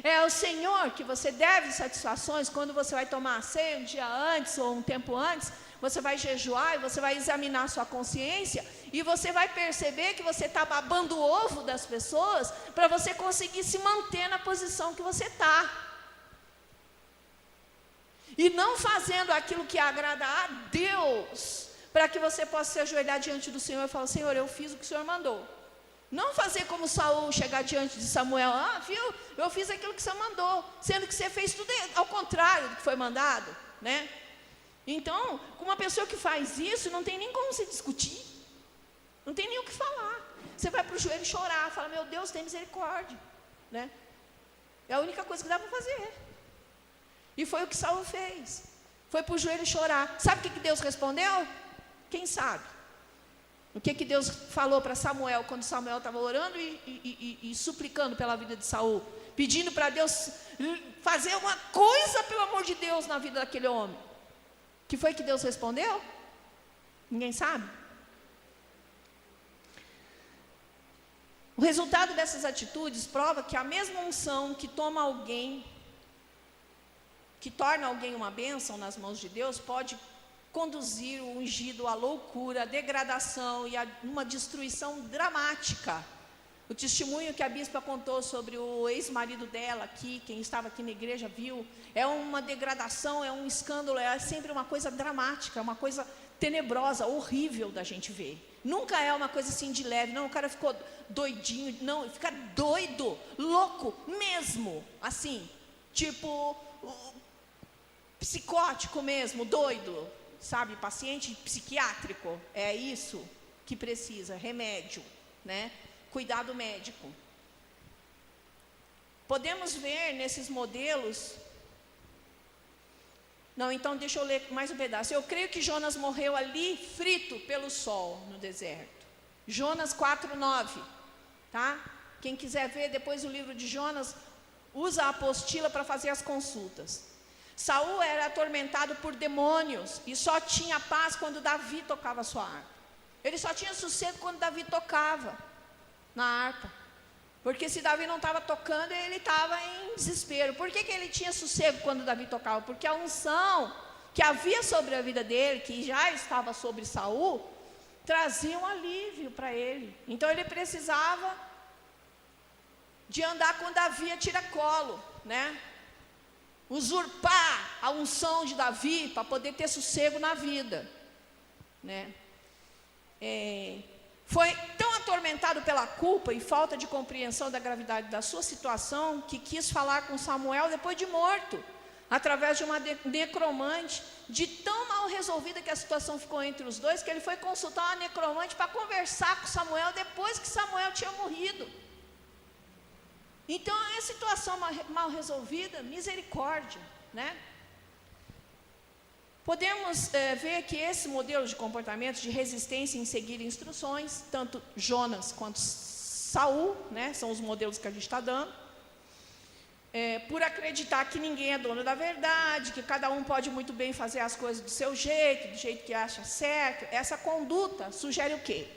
Speaker 1: É ao Senhor que você deve satisfações. Quando você vai tomar a ceia um dia antes ou um tempo antes, você vai jejuar e você vai examinar a sua consciência e você vai perceber que você está babando o ovo das pessoas para você conseguir se manter na posição que você está. E não fazendo aquilo que agrada a Deus, para que você possa se ajoelhar diante do Senhor e falar: Senhor, eu fiz o que o Senhor mandou. Não fazer como Saul, chegar diante de Samuel: ah, viu, eu fiz aquilo que você mandou, sendo que você fez tudo ao contrário do que foi mandado, né? Então, com uma pessoa que faz isso, não tem nem como se discutir, não tem nem o que falar. Você vai para o joelho chorar, fala: meu Deus, tem misericórdia, né? É a única coisa que dá para fazer. E foi o que Saul fez, foi para o joelho chorar. Sabe o que Deus respondeu? Quem sabe? O que Deus falou para Samuel, quando Samuel estava orando e suplicando pela vida de Saul, pedindo para Deus fazer uma coisa, pelo amor de Deus, na vida daquele homem. Que foi que Deus respondeu? Ninguém sabe. O resultado dessas atitudes prova que a mesma unção que toma alguém, que torna alguém uma bênção nas mãos de Deus, pode conduzir o ungido à loucura, à degradação e a uma destruição dramática. O testemunho que a bispa contou sobre o ex-marido dela aqui, quem estava aqui na igreja viu, é uma degradação, é um escândalo, é sempre uma coisa dramática, é uma coisa tenebrosa, horrível da gente ver. Nunca é uma coisa assim de leve, não, o cara ficou doidinho, não, fica doido, louco mesmo, assim, tipo psicótico mesmo, doido, sabe, paciente psiquiátrico. É isso que precisa, remédio, né? Cuidado médico. Podemos ver nesses modelos. Não, então deixa eu ler mais um pedaço. Eu creio que Jonas morreu ali frito pelo sol no deserto. Jonas 4:9, tá? Quem quiser ver depois o livro de Jonas, usa a apostila para fazer as consultas. Saul era atormentado por demônios e só tinha paz quando Davi tocava a sua harpa. Ele só tinha sossego quando Davi tocava na harpa. Porque se Davi não estava tocando, ele estava em desespero. Por que ele tinha sossego quando Davi tocava? Porque a unção que havia sobre a vida dele, que já estava sobre Saul, trazia um alívio para ele. Então ele precisava de andar com Davi a tiracolo, né? Usurpar a unção de Davi para poder ter sossego na vida, né? Foi tão atormentado pela culpa e falta de compreensão da gravidade da sua situação que quis falar com Samuel depois de morto, através de uma necromante, de tão mal resolvida que a situação ficou entre os dois, que ele foi consultar uma necromante para conversar com Samuel depois que Samuel tinha morrido. Então, é situação mal resolvida, misericórdia, né? Podemos ver que esse modelo de comportamento, de resistência em seguir instruções, tanto Jonas quanto Saul, né, são os modelos que a gente está dando, por acreditar que ninguém é dono da verdade, que cada um pode muito bem fazer as coisas do seu jeito, do jeito que acha certo. Essa conduta sugere o quê?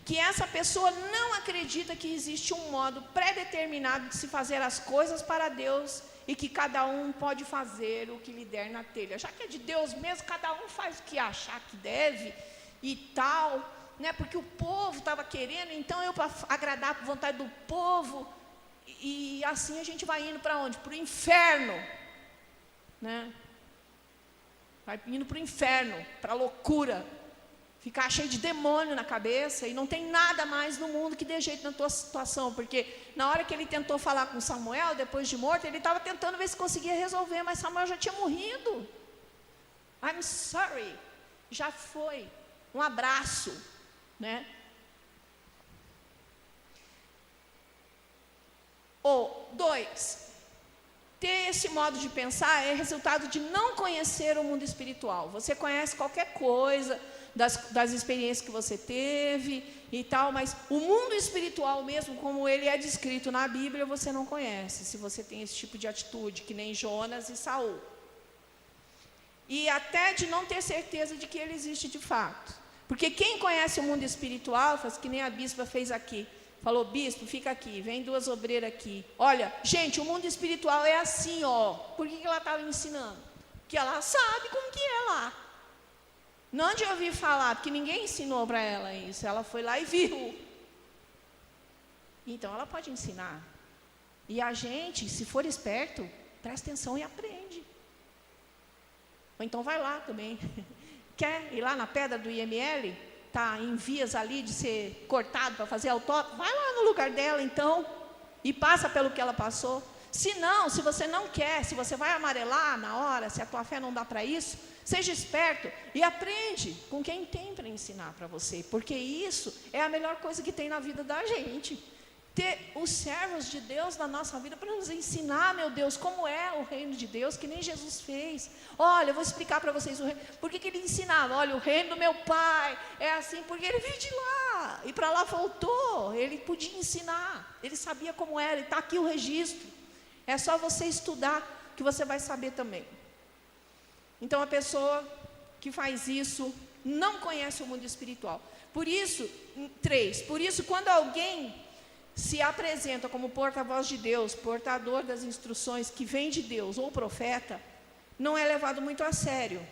Speaker 1: Que essa pessoa não acredita que existe um modo pré-determinado de se fazer as coisas para Deus e que cada um pode fazer o que lhe der na telha. Já que é de Deus mesmo, cada um faz o que achar que deve e tal, né? Porque o povo estava querendo, então eu, para agradar a vontade do povo, e assim a gente vai indo para onde? Para o inferno, né? Vai indo para o inferno, para a loucura. Ficar cheio de demônio na cabeça e não tem nada mais no mundo que dê jeito na tua situação. Porque na hora que ele tentou falar com Samuel, depois de morto, ele estava tentando ver se conseguia resolver, mas Samuel já tinha morrido. I'm sorry. Já foi. Um abraço, né? Ou, 2, ter esse modo de pensar é resultado de não conhecer o mundo espiritual. Você conhece qualquer coisa, das experiências que você teve e tal, mas o mundo espiritual mesmo, como ele é descrito na Bíblia, você não conhece, se você tem esse tipo de atitude, que nem Jonas e Saul. E até de não ter certeza de que ele existe de fato. Porque quem conhece o mundo espiritual, faz que nem a bispa fez aqui, falou, bispo, fica aqui, vem 2 obreiras aqui. Olha, gente, o mundo espiritual é assim, ó. Por que ela estava ensinando? Porque ela sabe como que é lá. Não de ouvir falar, porque ninguém ensinou para ela isso. Ela foi lá e viu. Então ela pode ensinar. E a gente, se for esperto, presta atenção e aprende. Ou então vai lá também. Quer ir lá na pedra do IML? Está em vias ali de ser cortado para fazer autópsia? Vai lá no lugar dela então. E passa pelo que ela passou. Se não, se você não quer, se você vai amarelar na hora, se a tua fé não dá para isso, seja esperto e aprende com quem tem para ensinar para você. Porque isso é a melhor coisa que tem na vida da gente. Ter os servos de Deus na nossa vida para nos ensinar, meu Deus, como é o reino de Deus, que nem Jesus fez. Olha, eu vou explicar para vocês o reino. Por que ele ensinava? Olha, o reino do meu pai é assim, porque ele veio de lá e para lá voltou. Ele podia ensinar, ele sabia como era, está aqui o registro. É só você estudar que você vai saber também. Então a pessoa que faz isso não conhece o mundo espiritual. Por isso, 3, por isso quando alguém se apresenta como porta-voz de Deus, portador das instruções que vem de Deus, ou profeta, não é levado muito a sério,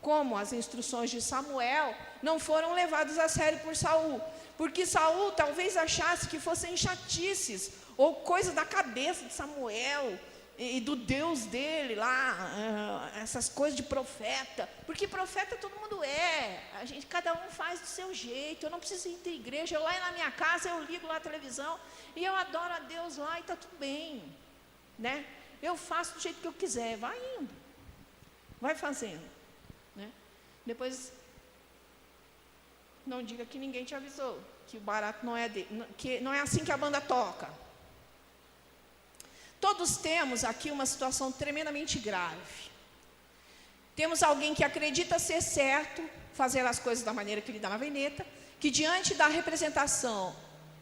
Speaker 1: como as instruções de Samuel não foram levadas a sério por Saul, porque Saul talvez achasse que fossem chatices, ou coisa da cabeça de Samuel, e do Deus dele lá, essas coisas de profeta, porque profeta todo mundo é, cada um faz do seu jeito, eu não preciso ir ter igreja, eu lá na minha casa, eu ligo lá a televisão, e eu adoro a Deus lá, e está tudo bem, né? Eu faço do jeito que eu quiser, vai indo, vai fazendo, né? Depois, não diga que ninguém te avisou, que o barato não é dele, que não é assim que a banda toca. Todos temos aqui uma situação tremendamente grave. Temos alguém que acredita ser certo, fazer as coisas da maneira que lhe dá na veneta, que diante da representação,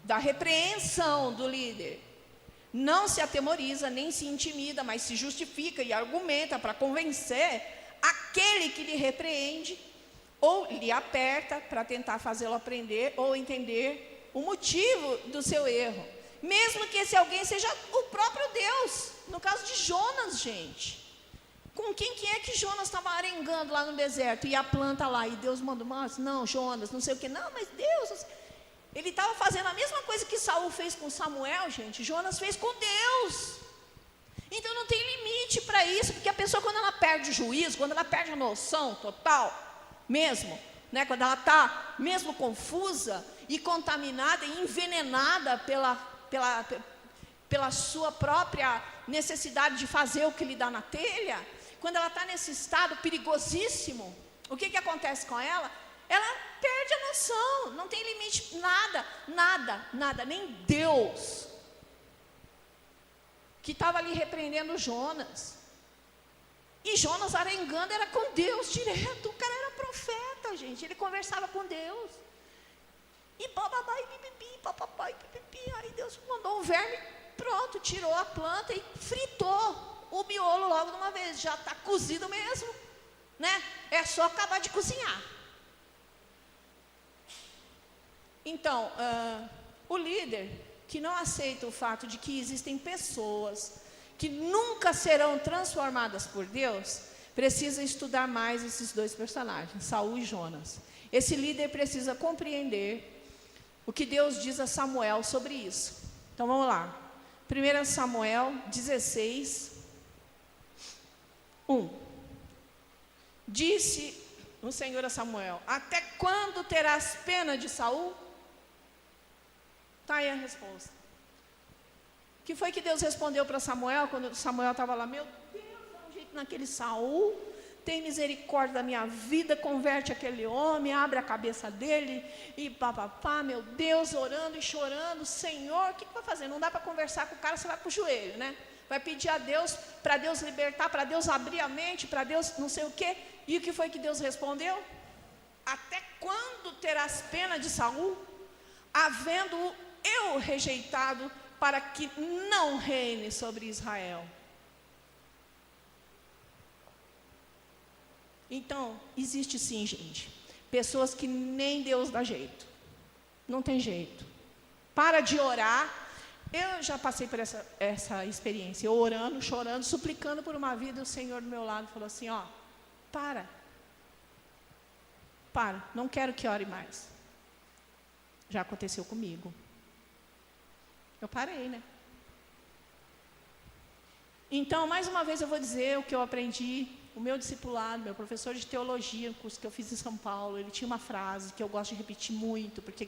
Speaker 1: da repreensão do líder, não se atemoriza, nem se intimida, mas se justifica e argumenta para convencer aquele que lhe repreende, ou lhe aperta para tentar fazê-lo aprender ou entender o motivo do seu erro. Mesmo que esse alguém seja o próprio Deus. No caso de Jonas, gente. Com quem que é que Jonas estava arengando lá no deserto? E a planta lá, e Deus mandou, mas não, Jonas, não sei o que. Não, mas Deus, ele estava fazendo a mesma coisa que Saul fez com Samuel, gente. Jonas fez com Deus. Então não tem limite para isso, porque a pessoa, quando ela perde o juízo, quando ela perde a noção total, mesmo, né, quando ela está mesmo confusa e contaminada e envenenada pela sua própria necessidade de fazer o que lhe dá na telha, quando ela está nesse estado perigosíssimo, o que acontece com ela? Ela perde a noção, não tem limite, nada, nem Deus, que estava ali repreendendo Jonas, e Jonas arengando era com Deus direto, o cara era profeta, gente, ele conversava com Deus, e papai, pipipi, papai, pipipi, aí Deus mandou um verme, pronto, tirou a planta e fritou o miolo logo de uma vez, já está cozido mesmo, né? É só acabar de cozinhar. Então, o líder que não aceita o fato de que existem pessoas que nunca serão transformadas por Deus, precisa estudar mais esses 2 personagens, Saul e Jonas. Esse líder precisa compreender o que Deus diz a Samuel sobre isso. Então vamos lá. 1 Samuel 16, 1. Disse o Senhor a Samuel: até quando terás pena de Saul? Está aí a resposta. O que foi que Deus respondeu para Samuel, quando Samuel estava lá? Meu Deus, dá um jeito naquele Saul, tem misericórdia da minha vida, converte aquele homem, abre a cabeça dele, e papapá, meu Deus, orando e chorando, Senhor, o que vai fazer? Não dá para conversar com o cara, você vai para o joelho, né? Vai pedir a Deus, para Deus libertar, para Deus abrir a mente, para Deus não sei o quê. E o que foi que Deus respondeu? Até quando terás pena de Saul, havendo-o eu rejeitado, para que não reine sobre Israel? Então, existe sim, gente, pessoas que nem Deus dá jeito. Não tem jeito. Para de orar. Eu já passei por essa experiência. Eu orando, chorando, suplicando por uma vida. E o Senhor do meu lado falou assim, ó, para, não quero que ore mais. Já aconteceu comigo. Eu parei, né? Então, mais uma vez eu vou dizer o que eu aprendi. O meu discipulado, meu professor de teologia, o curso que eu fiz em São Paulo, ele tinha uma frase que eu gosto de repetir muito, porque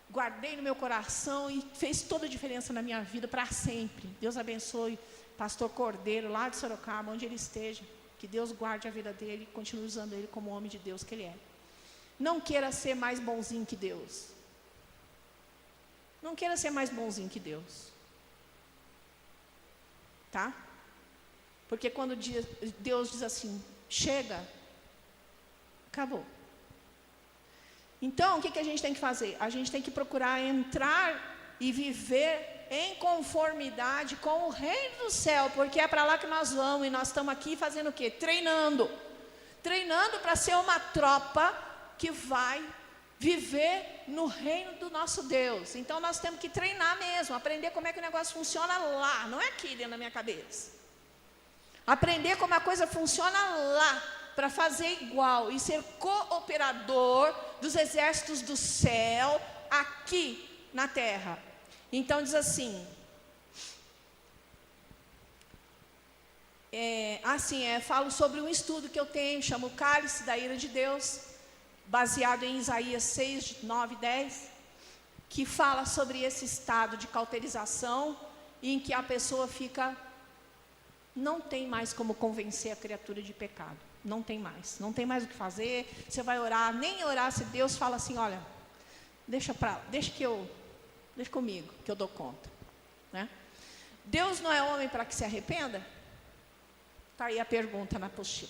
Speaker 1: guardei no meu coração e fez toda a diferença na minha vida para sempre. Deus abençoe pastor Cordeiro, lá de Sorocaba, onde ele esteja. Que Deus guarde a vida dele e continue usando ele como homem de Deus que ele é. Não queira ser mais bonzinho que Deus. Não queira ser mais bonzinho que Deus. Tá? Porque quando Deus diz assim, chega, acabou. Então, o que a gente tem que fazer? A gente tem que procurar entrar e viver em conformidade com o reino do céu, porque é para lá que nós vamos, e nós estamos aqui fazendo o quê? Treinando para ser uma tropa que vai viver no reino do nosso Deus. Então nós temos que treinar mesmo, aprender como é que o negócio funciona lá, não é aqui dentro da minha cabeça. Aprender como a coisa funciona lá, para fazer igual e ser cooperador dos exércitos do céu aqui na terra. Então diz assim, falo sobre um estudo que eu tenho, chama o Cálice da Ira de Deus, baseado em Isaías 6, 9 e 10, que fala sobre esse estado de cauterização, em que a pessoa fica, não tem mais como convencer a criatura de pecado, não tem mais o que fazer. Você vai orar, nem orar, se Deus fala assim, olha, deixa comigo, que eu dou conta, né? Deus não é homem para que se arrependa? Está aí a pergunta na apostila.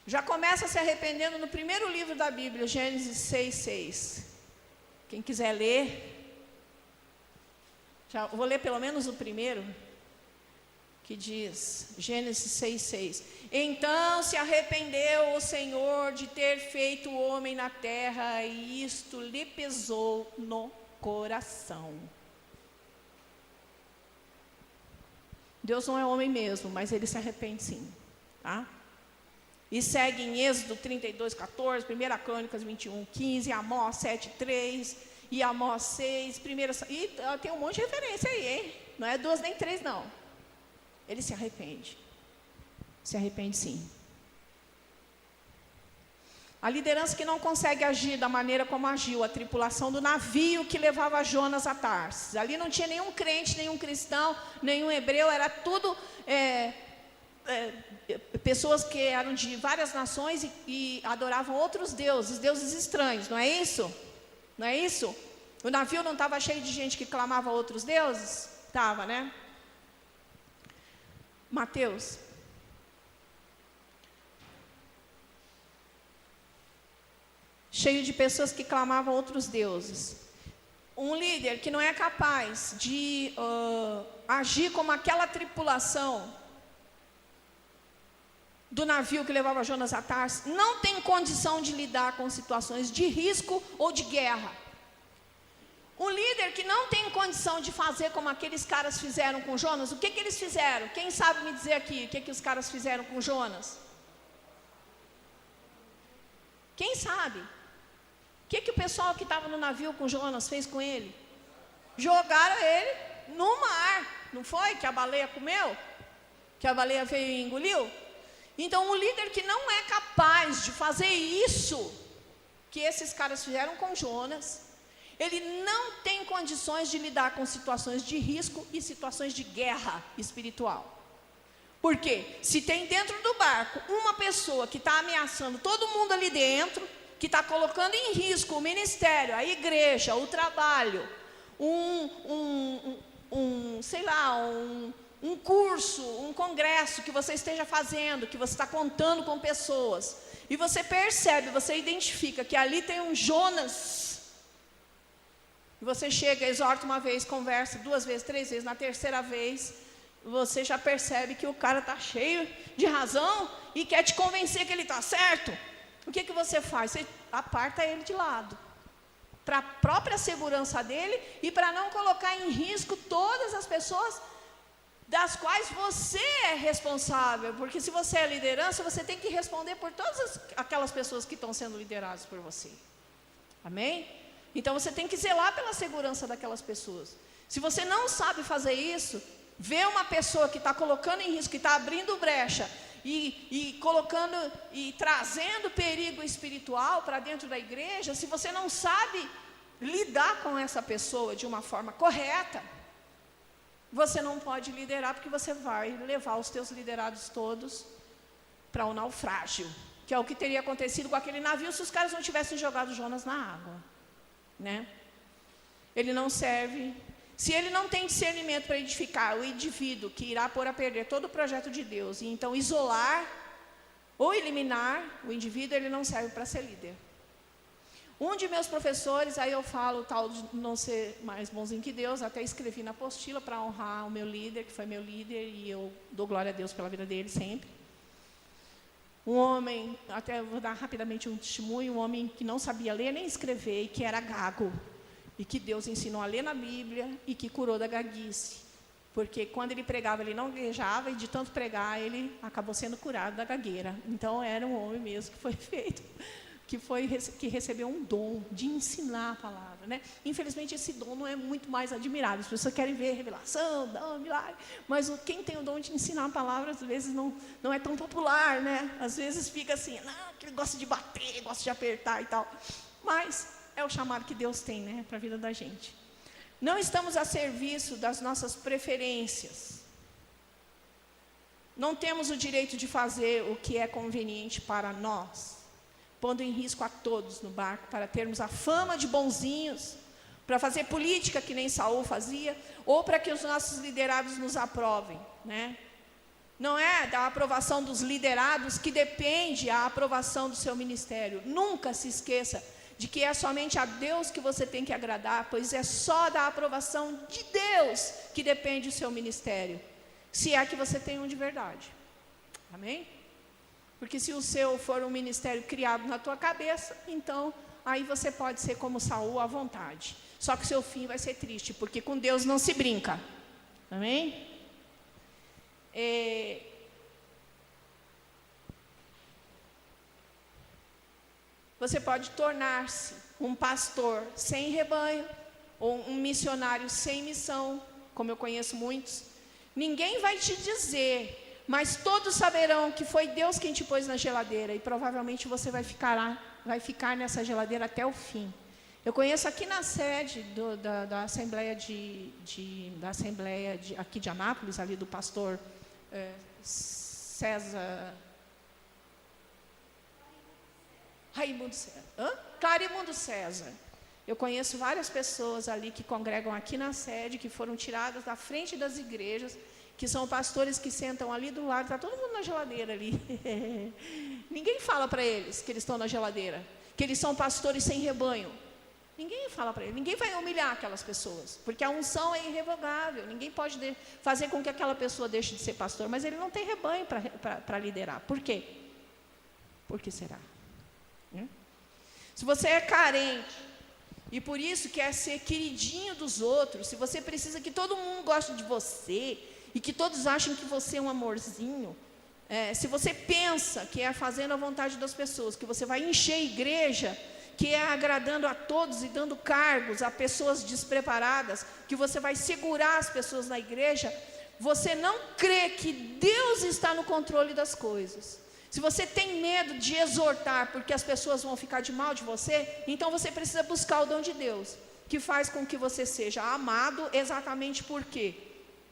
Speaker 1: Já começa se arrependendo no primeiro livro da Bíblia, Gênesis 6:6. Quem quiser ler, vou ler pelo menos o primeiro, que diz, Gênesis 6:6. Então se arrependeu o Senhor de ter feito o homem na terra, e isto lhe pesou no coração. Deus não é homem mesmo, mas ele se arrepende sim, tá? E segue em Êxodo 32:14, 1 Crônicas 21:15, Amós 7:3 e Amós 6, e tem um monte de referência aí, hein? Não é 2 nem 3 não. Ele se arrepende sim. A liderança que não consegue agir da maneira como agiu a tripulação do navio que levava Jonas a Tarsis. Ali não tinha nenhum crente, nenhum cristão, nenhum hebreu, era tudo pessoas que eram de várias nações e adoravam outros deuses estranhos, não é isso? Não é isso? O navio não estava cheio de gente que clamava a outros deuses? Estava, né? Mateus. Cheio de pessoas que clamavam outros deuses. Um líder que não é capaz de agir como aquela tripulação do navio que levava Jonas a Tarsis, não tem condição de lidar com situações de risco ou de guerra. Um líder que não tem condição de fazer como aqueles caras fizeram com Jonas, o que eles fizeram? Quem sabe me dizer aqui o que os caras fizeram com Jonas? Quem sabe? O que o pessoal que estava no navio com Jonas fez com ele? Jogaram ele no mar, não foi? Que a baleia comeu? Que a baleia veio e engoliu? Então, um líder que não é capaz de fazer isso que esses caras fizeram com Jonas, ele não tem condições de lidar com situações de risco e situações de guerra espiritual. Por quê? Se tem dentro do barco uma pessoa que está ameaçando todo mundo ali dentro, que está colocando em risco o ministério, a igreja, o trabalho, um curso, um congresso que você esteja fazendo, que você está contando com pessoas, e você percebe, você identifica que ali tem um Jonas, e você chega, exorta uma vez, conversa 2 vezes, 3 vezes, na terceira vez, você já percebe que o cara está cheio de razão e quer te convencer que ele está certo. O que você faz? Você aparta ele de lado, para a própria segurança dele e para não colocar em risco todas as pessoas das quais você é responsável, porque se você é liderança, você tem que responder por todas aquelas pessoas que estão sendo lideradas por você. Amém? Então você tem que zelar pela segurança daquelas pessoas. Se você não sabe fazer isso, vê uma pessoa que está colocando em risco, que está abrindo brecha e colocando e trazendo perigo espiritual para dentro da igreja, se você não sabe lidar com essa pessoa de uma forma correta, você não pode liderar, porque você vai levar os teus liderados todos para um naufrágio, que é o que teria acontecido com aquele navio se os caras não tivessem jogado Jonas na água, né? Ele não serve. Se ele não tem discernimento para edificar o indivíduo que irá pôr a perder todo o projeto de Deus, e então isolar ou eliminar o indivíduo, ele não serve para ser líder. Um de meus professores, aí eu falo tal de não ser mais bonzinho que Deus, até escrevi na apostila para honrar o meu líder, que foi meu líder, e eu dou glória a Deus pela vida dele sempre. Um homem, até vou dar rapidamente um testemunho, um homem que não sabia ler nem escrever, e que era gago, e que Deus ensinou a ler na Bíblia, e que curou da gaguice. Porque quando ele pregava, ele não gaguejava, e de tanto pregar, ele acabou sendo curado da gagueira. Então era um homem mesmo que foi feito, que recebeu um dom de ensinar a palavra, né? Infelizmente esse dom não é muito mais admirável. As pessoas querem ver revelação, dom, milagre, mas quem tem o dom de ensinar a palavra às vezes não é tão popular, né? Às vezes fica assim, não, que ele gosta de bater, gosta de apertar e tal. Mas é o chamado que Deus tem, né, para a vida da gente. Não estamos a serviço das nossas preferências. Não temos o direito de fazer o que é conveniente para nós, pondo em risco a todos no barco, para termos a fama de bonzinhos, para fazer política que nem Saul fazia, ou para que os nossos liderados nos aprovem, né? Não é da aprovação dos liderados que depende a aprovação do seu ministério. Nunca se esqueça de que é somente a Deus que você tem que agradar, pois é só da aprovação de Deus que depende o seu ministério, se é que você tem um de verdade. Amém? Porque se o seu for um ministério criado na tua cabeça, então aí você pode ser como Saul à vontade. Só que o seu fim vai ser triste, porque com Deus não se brinca. Amém? Você pode tornar-se um pastor sem rebanho, ou um missionário sem missão, como eu conheço muitos. Ninguém vai te dizer, mas todos saberão que foi Deus quem te pôs na geladeira, e provavelmente você vai ficar nessa geladeira até o fim. Eu conheço aqui na sede da Assembleia aqui de Anápolis, ali do pastor Clarimundo César. Eu conheço várias pessoas ali que congregam aqui na sede, que foram tiradas da frente das igrejas, que são pastores que sentam ali do lado, está todo mundo na geladeira ali. Ninguém fala para eles que eles estão na geladeira, que eles são pastores sem rebanho. Ninguém fala para eles, ninguém vai humilhar aquelas pessoas, porque a unção é irrevogável. Ninguém pode fazer com que aquela pessoa deixe de ser pastor, mas ele não tem rebanho para liderar. Por quê? Por que será? Se você é carente e por isso quer ser queridinho dos outros, se você precisa que todo mundo goste de você e que todos achem que você é um amorzinho, se você pensa que é fazendo a vontade das pessoas, que você vai encher a igreja, que é agradando a todos e dando cargos a pessoas despreparadas, que você vai segurar as pessoas na igreja, você não crê que Deus está no controle das coisas. Se você tem medo de exortar porque as pessoas vão ficar de mal de você, então você precisa buscar o dom de Deus, que faz com que você seja amado exatamente por quê?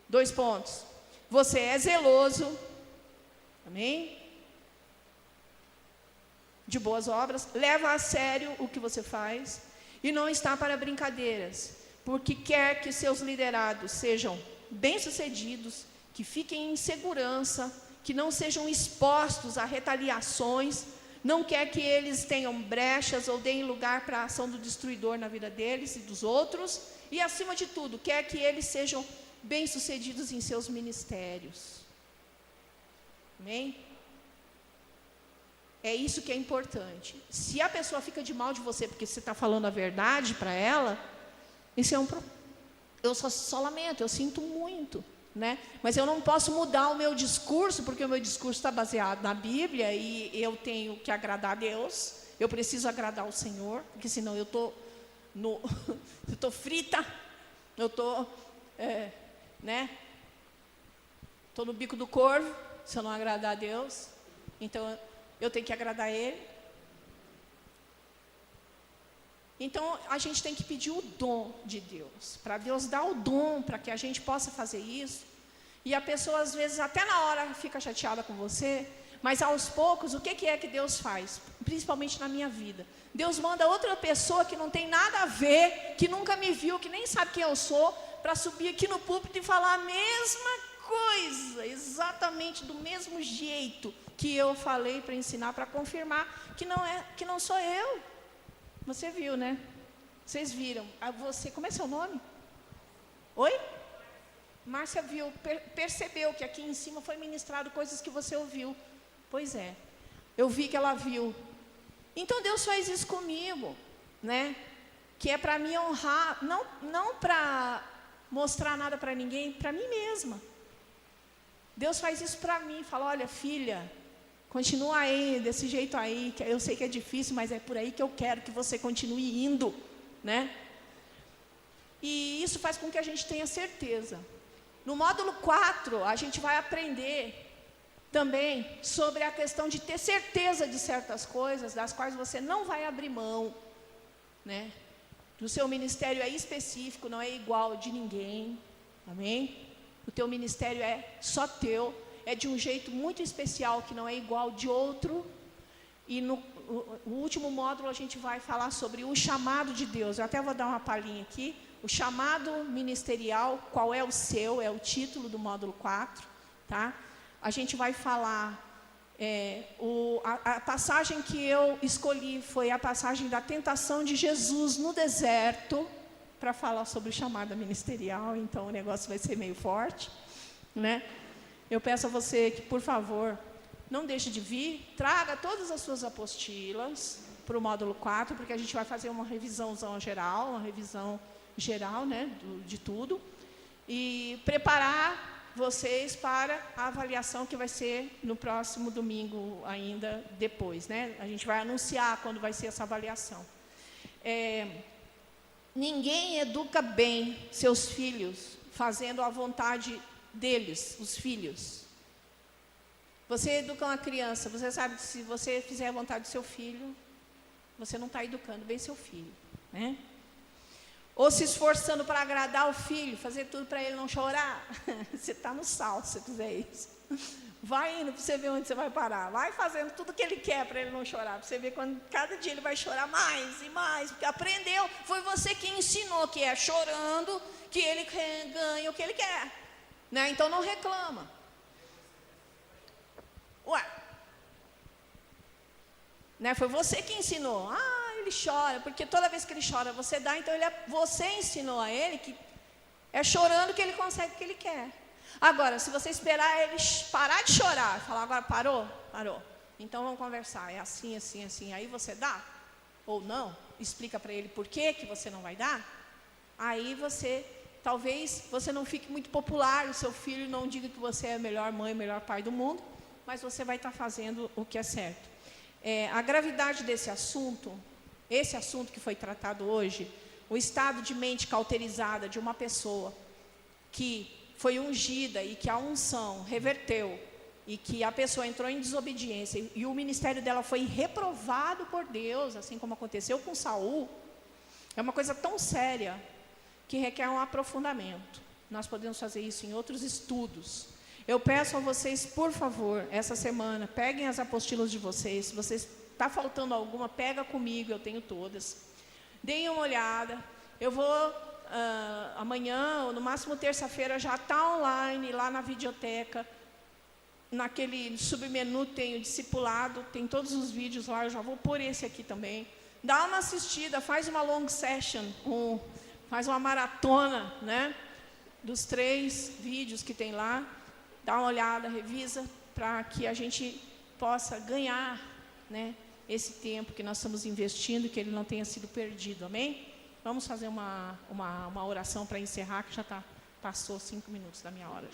Speaker 1: 2 pontos. Você é zeloso, amém? De boas obras, leva a sério o que você faz e não está para brincadeiras, porque quer que seus liderados sejam bem-sucedidos, que fiquem em segurança, que não sejam expostos a retaliações, não quer que eles tenham brechas ou deem lugar para a ação do destruidor na vida deles e dos outros, e acima de tudo, quer que eles sejam bem-sucedidos em seus ministérios. Amém? É isso que é importante. Se a pessoa fica de mal de você porque você está falando a verdade para ela, isso é um problema. Eu só lamento, eu sinto muito, né? Mas eu não posso mudar o meu discurso, porque o meu discurso está baseado na Bíblia e eu tenho que agradar a Deus. Eu preciso agradar o Senhor, porque senão eu estou frita, eu estou, né? Estou no bico do corvo, se eu não agradar a Deus. Então, eu tenho que agradar Ele. Então, a gente tem que pedir o dom de Deus, para Deus dar o dom, para que a gente possa fazer isso. E a pessoa, às vezes, até na hora fica chateada com você, mas aos poucos, o que é que Deus faz? Principalmente na minha vida. Deus manda outra pessoa que não tem nada a ver, que nunca me viu, que nem sabe quem eu sou, para subir aqui no púlpito e falar a mesma coisa, exatamente do mesmo jeito que eu falei, para ensinar, para confirmar que não sou eu. Você viu, né? Vocês viram. Como é seu nome? Oi? Márcia viu, percebeu que aqui em cima foi ministrado coisas que você ouviu. Pois é, eu vi que ela viu. Então Deus faz isso comigo, né? Que é para me honrar, não para mostrar nada para ninguém, para mim mesma. Deus faz isso para mim, fala, olha filha, continua aí, desse jeito aí, que eu sei que é difícil, mas é por aí que eu quero que você continue indo, né? E isso faz com que a gente tenha certeza. No módulo 4, a gente vai aprender também sobre a questão de ter certeza de certas coisas, das quais você não vai abrir mão, né? O seu ministério é específico, não é igual de ninguém, amém? O teu ministério é só teu, é de um jeito muito especial, que não é igual de outro. E no último módulo a gente vai falar sobre o chamado de Deus. Eu até vou dar uma palhinha aqui. O chamado ministerial, qual é o seu, é o título do módulo 4, tá? A gente vai falar, a passagem que eu escolhi foi a passagem da tentação de Jesus no deserto, para falar sobre o chamado ministerial, então o negócio vai ser meio forte, né? Eu peço a você que, por favor, não deixe de vir, traga todas as suas apostilas para o módulo 4, porque a gente vai fazer uma revisão geral, né, de tudo, e preparar vocês para a avaliação que vai ser no próximo domingo ainda depois, né? A gente vai anunciar quando vai ser essa avaliação. Ninguém educa bem seus filhos fazendo a vontade deles, os filhos. Você educa uma criança, você sabe que se você fizer a vontade do seu filho, você não está educando bem seu filho, né? Ou se esforçando para agradar o filho, fazer tudo para ele não chorar. Você está no sal se você fizer isso. Vai indo para você ver onde você vai parar. Vai fazendo tudo o que ele quer para ele não chorar. Para você ver quando cada dia ele vai chorar mais e mais. Porque aprendeu, foi você que ensinou que é chorando que ele ganha o que ele quer, né? Então não reclama. Ué, né? Foi você que ensinou. Ele chora, porque toda vez que ele chora você dá, então você ensinou a ele que é chorando que ele consegue o que ele quer. Agora, se você esperar ele parar de chorar, falar, agora parou? Parou. Então vamos conversar, é assim, assim, assim. Aí você dá? Ou não? Explica para ele por que você não vai dar? Aí talvez você não fique muito popular, o seu filho não diga que você é a melhor mãe, o melhor pai do mundo, mas você vai estar fazendo o que é certo. A gravidade desse assunto, esse assunto que foi tratado hoje, o estado de mente cauterizada de uma pessoa que foi ungida e que a unção reverteu e que a pessoa entrou em desobediência e o ministério dela foi reprovado por Deus, assim como aconteceu com Saul, é uma coisa tão séria que requer um aprofundamento. Nós podemos fazer isso em outros estudos. Eu peço a vocês, por favor, essa semana, peguem as apostilas de vocês. Se vocês está faltando alguma, pega comigo, eu tenho todas. Deem uma olhada. Eu vou amanhã, ou no máximo terça-feira, já está online lá na videoteca. naquele submenu tem o discipulado, tem todos os vídeos lá, eu já vou pôr esse aqui também. Dá uma assistida, faz uma long session, faz uma maratona, né, dos 3 vídeos que tem lá. Dá uma olhada, revisa, para que a gente possa ganhar, né, esse tempo que nós estamos investindo, que ele não tenha sido perdido, amém? Vamos fazer uma oração para encerrar, que já passou 5 minutos da minha hora.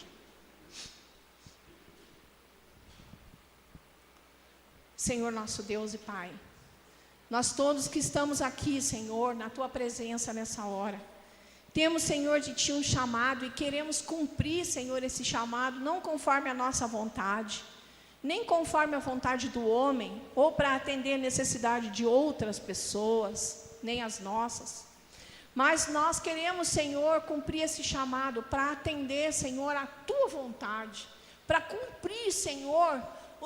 Speaker 1: Senhor nosso Deus e Pai, nós todos que estamos aqui, Senhor, na Tua presença nessa hora, temos, Senhor, de Ti um chamado e queremos cumprir, Senhor, esse chamado, não conforme a nossa vontade, nem conforme a vontade do homem, ou para atender a necessidade de outras pessoas, nem as nossas. Mas nós queremos, Senhor, cumprir esse chamado para atender, Senhor, a Tua vontade, para cumprir, Senhor,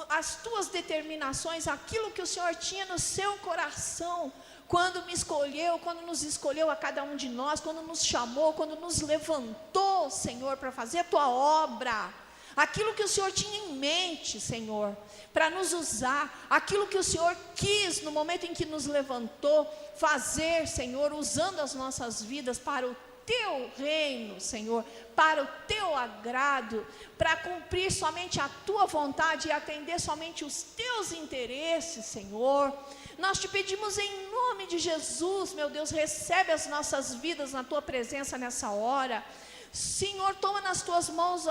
Speaker 1: as Tuas determinações, aquilo que o Senhor tinha no seu coração, quando me escolheu, quando nos escolheu a cada um de nós, quando nos chamou, quando nos levantou, Senhor, para fazer a Tua obra, aquilo que o Senhor tinha em mente, Senhor, para nos usar, aquilo que o Senhor quis no momento em que nos levantou, fazer, Senhor, usando as nossas vidas para o Teu reino, Senhor, para o Teu agrado, para cumprir somente a Tua vontade e atender somente os Teus interesses, Senhor. Nós Te pedimos em nome de Jesus, meu Deus, recebe as nossas vidas na Tua presença nessa hora. Senhor, toma nas Tuas mãos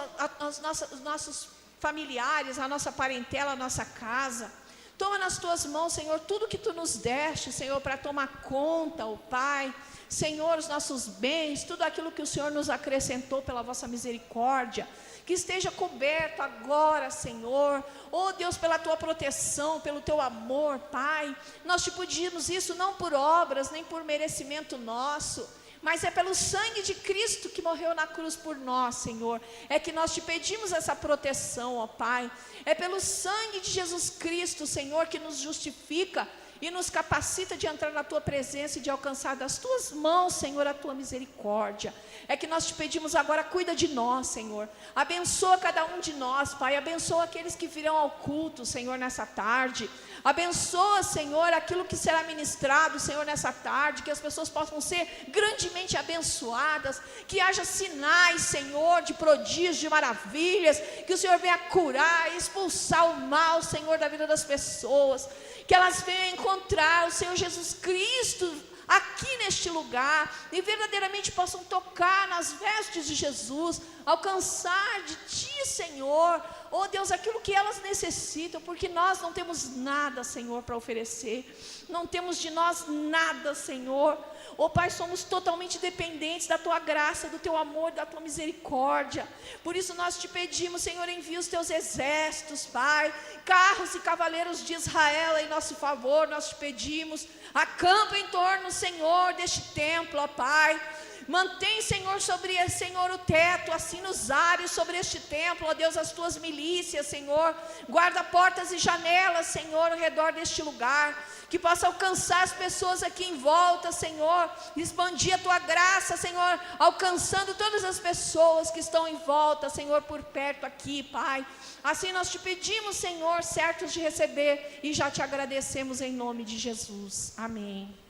Speaker 1: os nossos familiares, a nossa parentela, a nossa casa. Toma nas Tuas mãos, Senhor, tudo que Tu nos deste, Senhor, para tomar conta, ó Pai. Senhor, os nossos bens, tudo aquilo que o Senhor nos acrescentou pela vossa misericórdia, que esteja coberto agora, Senhor, oh Deus, pela Tua proteção, pelo Teu amor, Pai. Nós Te pedimos isso não por obras, nem por merecimento nosso, mas é pelo sangue de Cristo que morreu na cruz por nós, Senhor. É que nós Te pedimos essa proteção, ó Pai. É pelo sangue de Jesus Cristo, Senhor, que nos justifica e nos capacita de entrar na Tua presença e de alcançar das Tuas mãos, Senhor, a Tua misericórdia. É que nós Te pedimos agora, cuida de nós, Senhor. Abençoa cada um de nós, Pai. Abençoa aqueles que virão ao culto, Senhor, nessa tarde. Abençoa, Senhor, aquilo que será ministrado, Senhor, nessa tarde. Que as pessoas possam ser grandemente abençoadas. Que haja sinais, Senhor, de prodígios, de maravilhas. Que o Senhor venha curar, expulsar o mal, Senhor, da vida das pessoas. Que elas venham encontrar o Senhor Jesus Cristo aqui neste lugar, e verdadeiramente possam tocar nas vestes de Jesus, alcançar de Ti, Senhor, oh Deus, aquilo que elas necessitam, porque nós não temos nada, Senhor, para oferecer, não temos de nós nada, Senhor, oh Pai, somos totalmente dependentes da Tua graça, do Teu amor, da Tua misericórdia. Por isso nós Te pedimos, Senhor, envia os Teus exércitos, Pai, carros e cavaleiros de Israel em nosso favor. Nós Te pedimos, acampa em torno, Senhor, deste templo, ó Pai. Mantém, Senhor, Senhor, o teto, assim nos ares sobre este templo, ó Deus, as Tuas milícias, Senhor. Guarda portas e janelas, Senhor, ao redor deste lugar. Que possa alcançar as pessoas aqui em volta, Senhor. Expandir a Tua graça, Senhor, alcançando todas as pessoas que estão em volta, Senhor, por perto aqui, Pai. Assim nós Te pedimos, Senhor, certos de receber, e já Te agradecemos em nome de Jesus. Amém.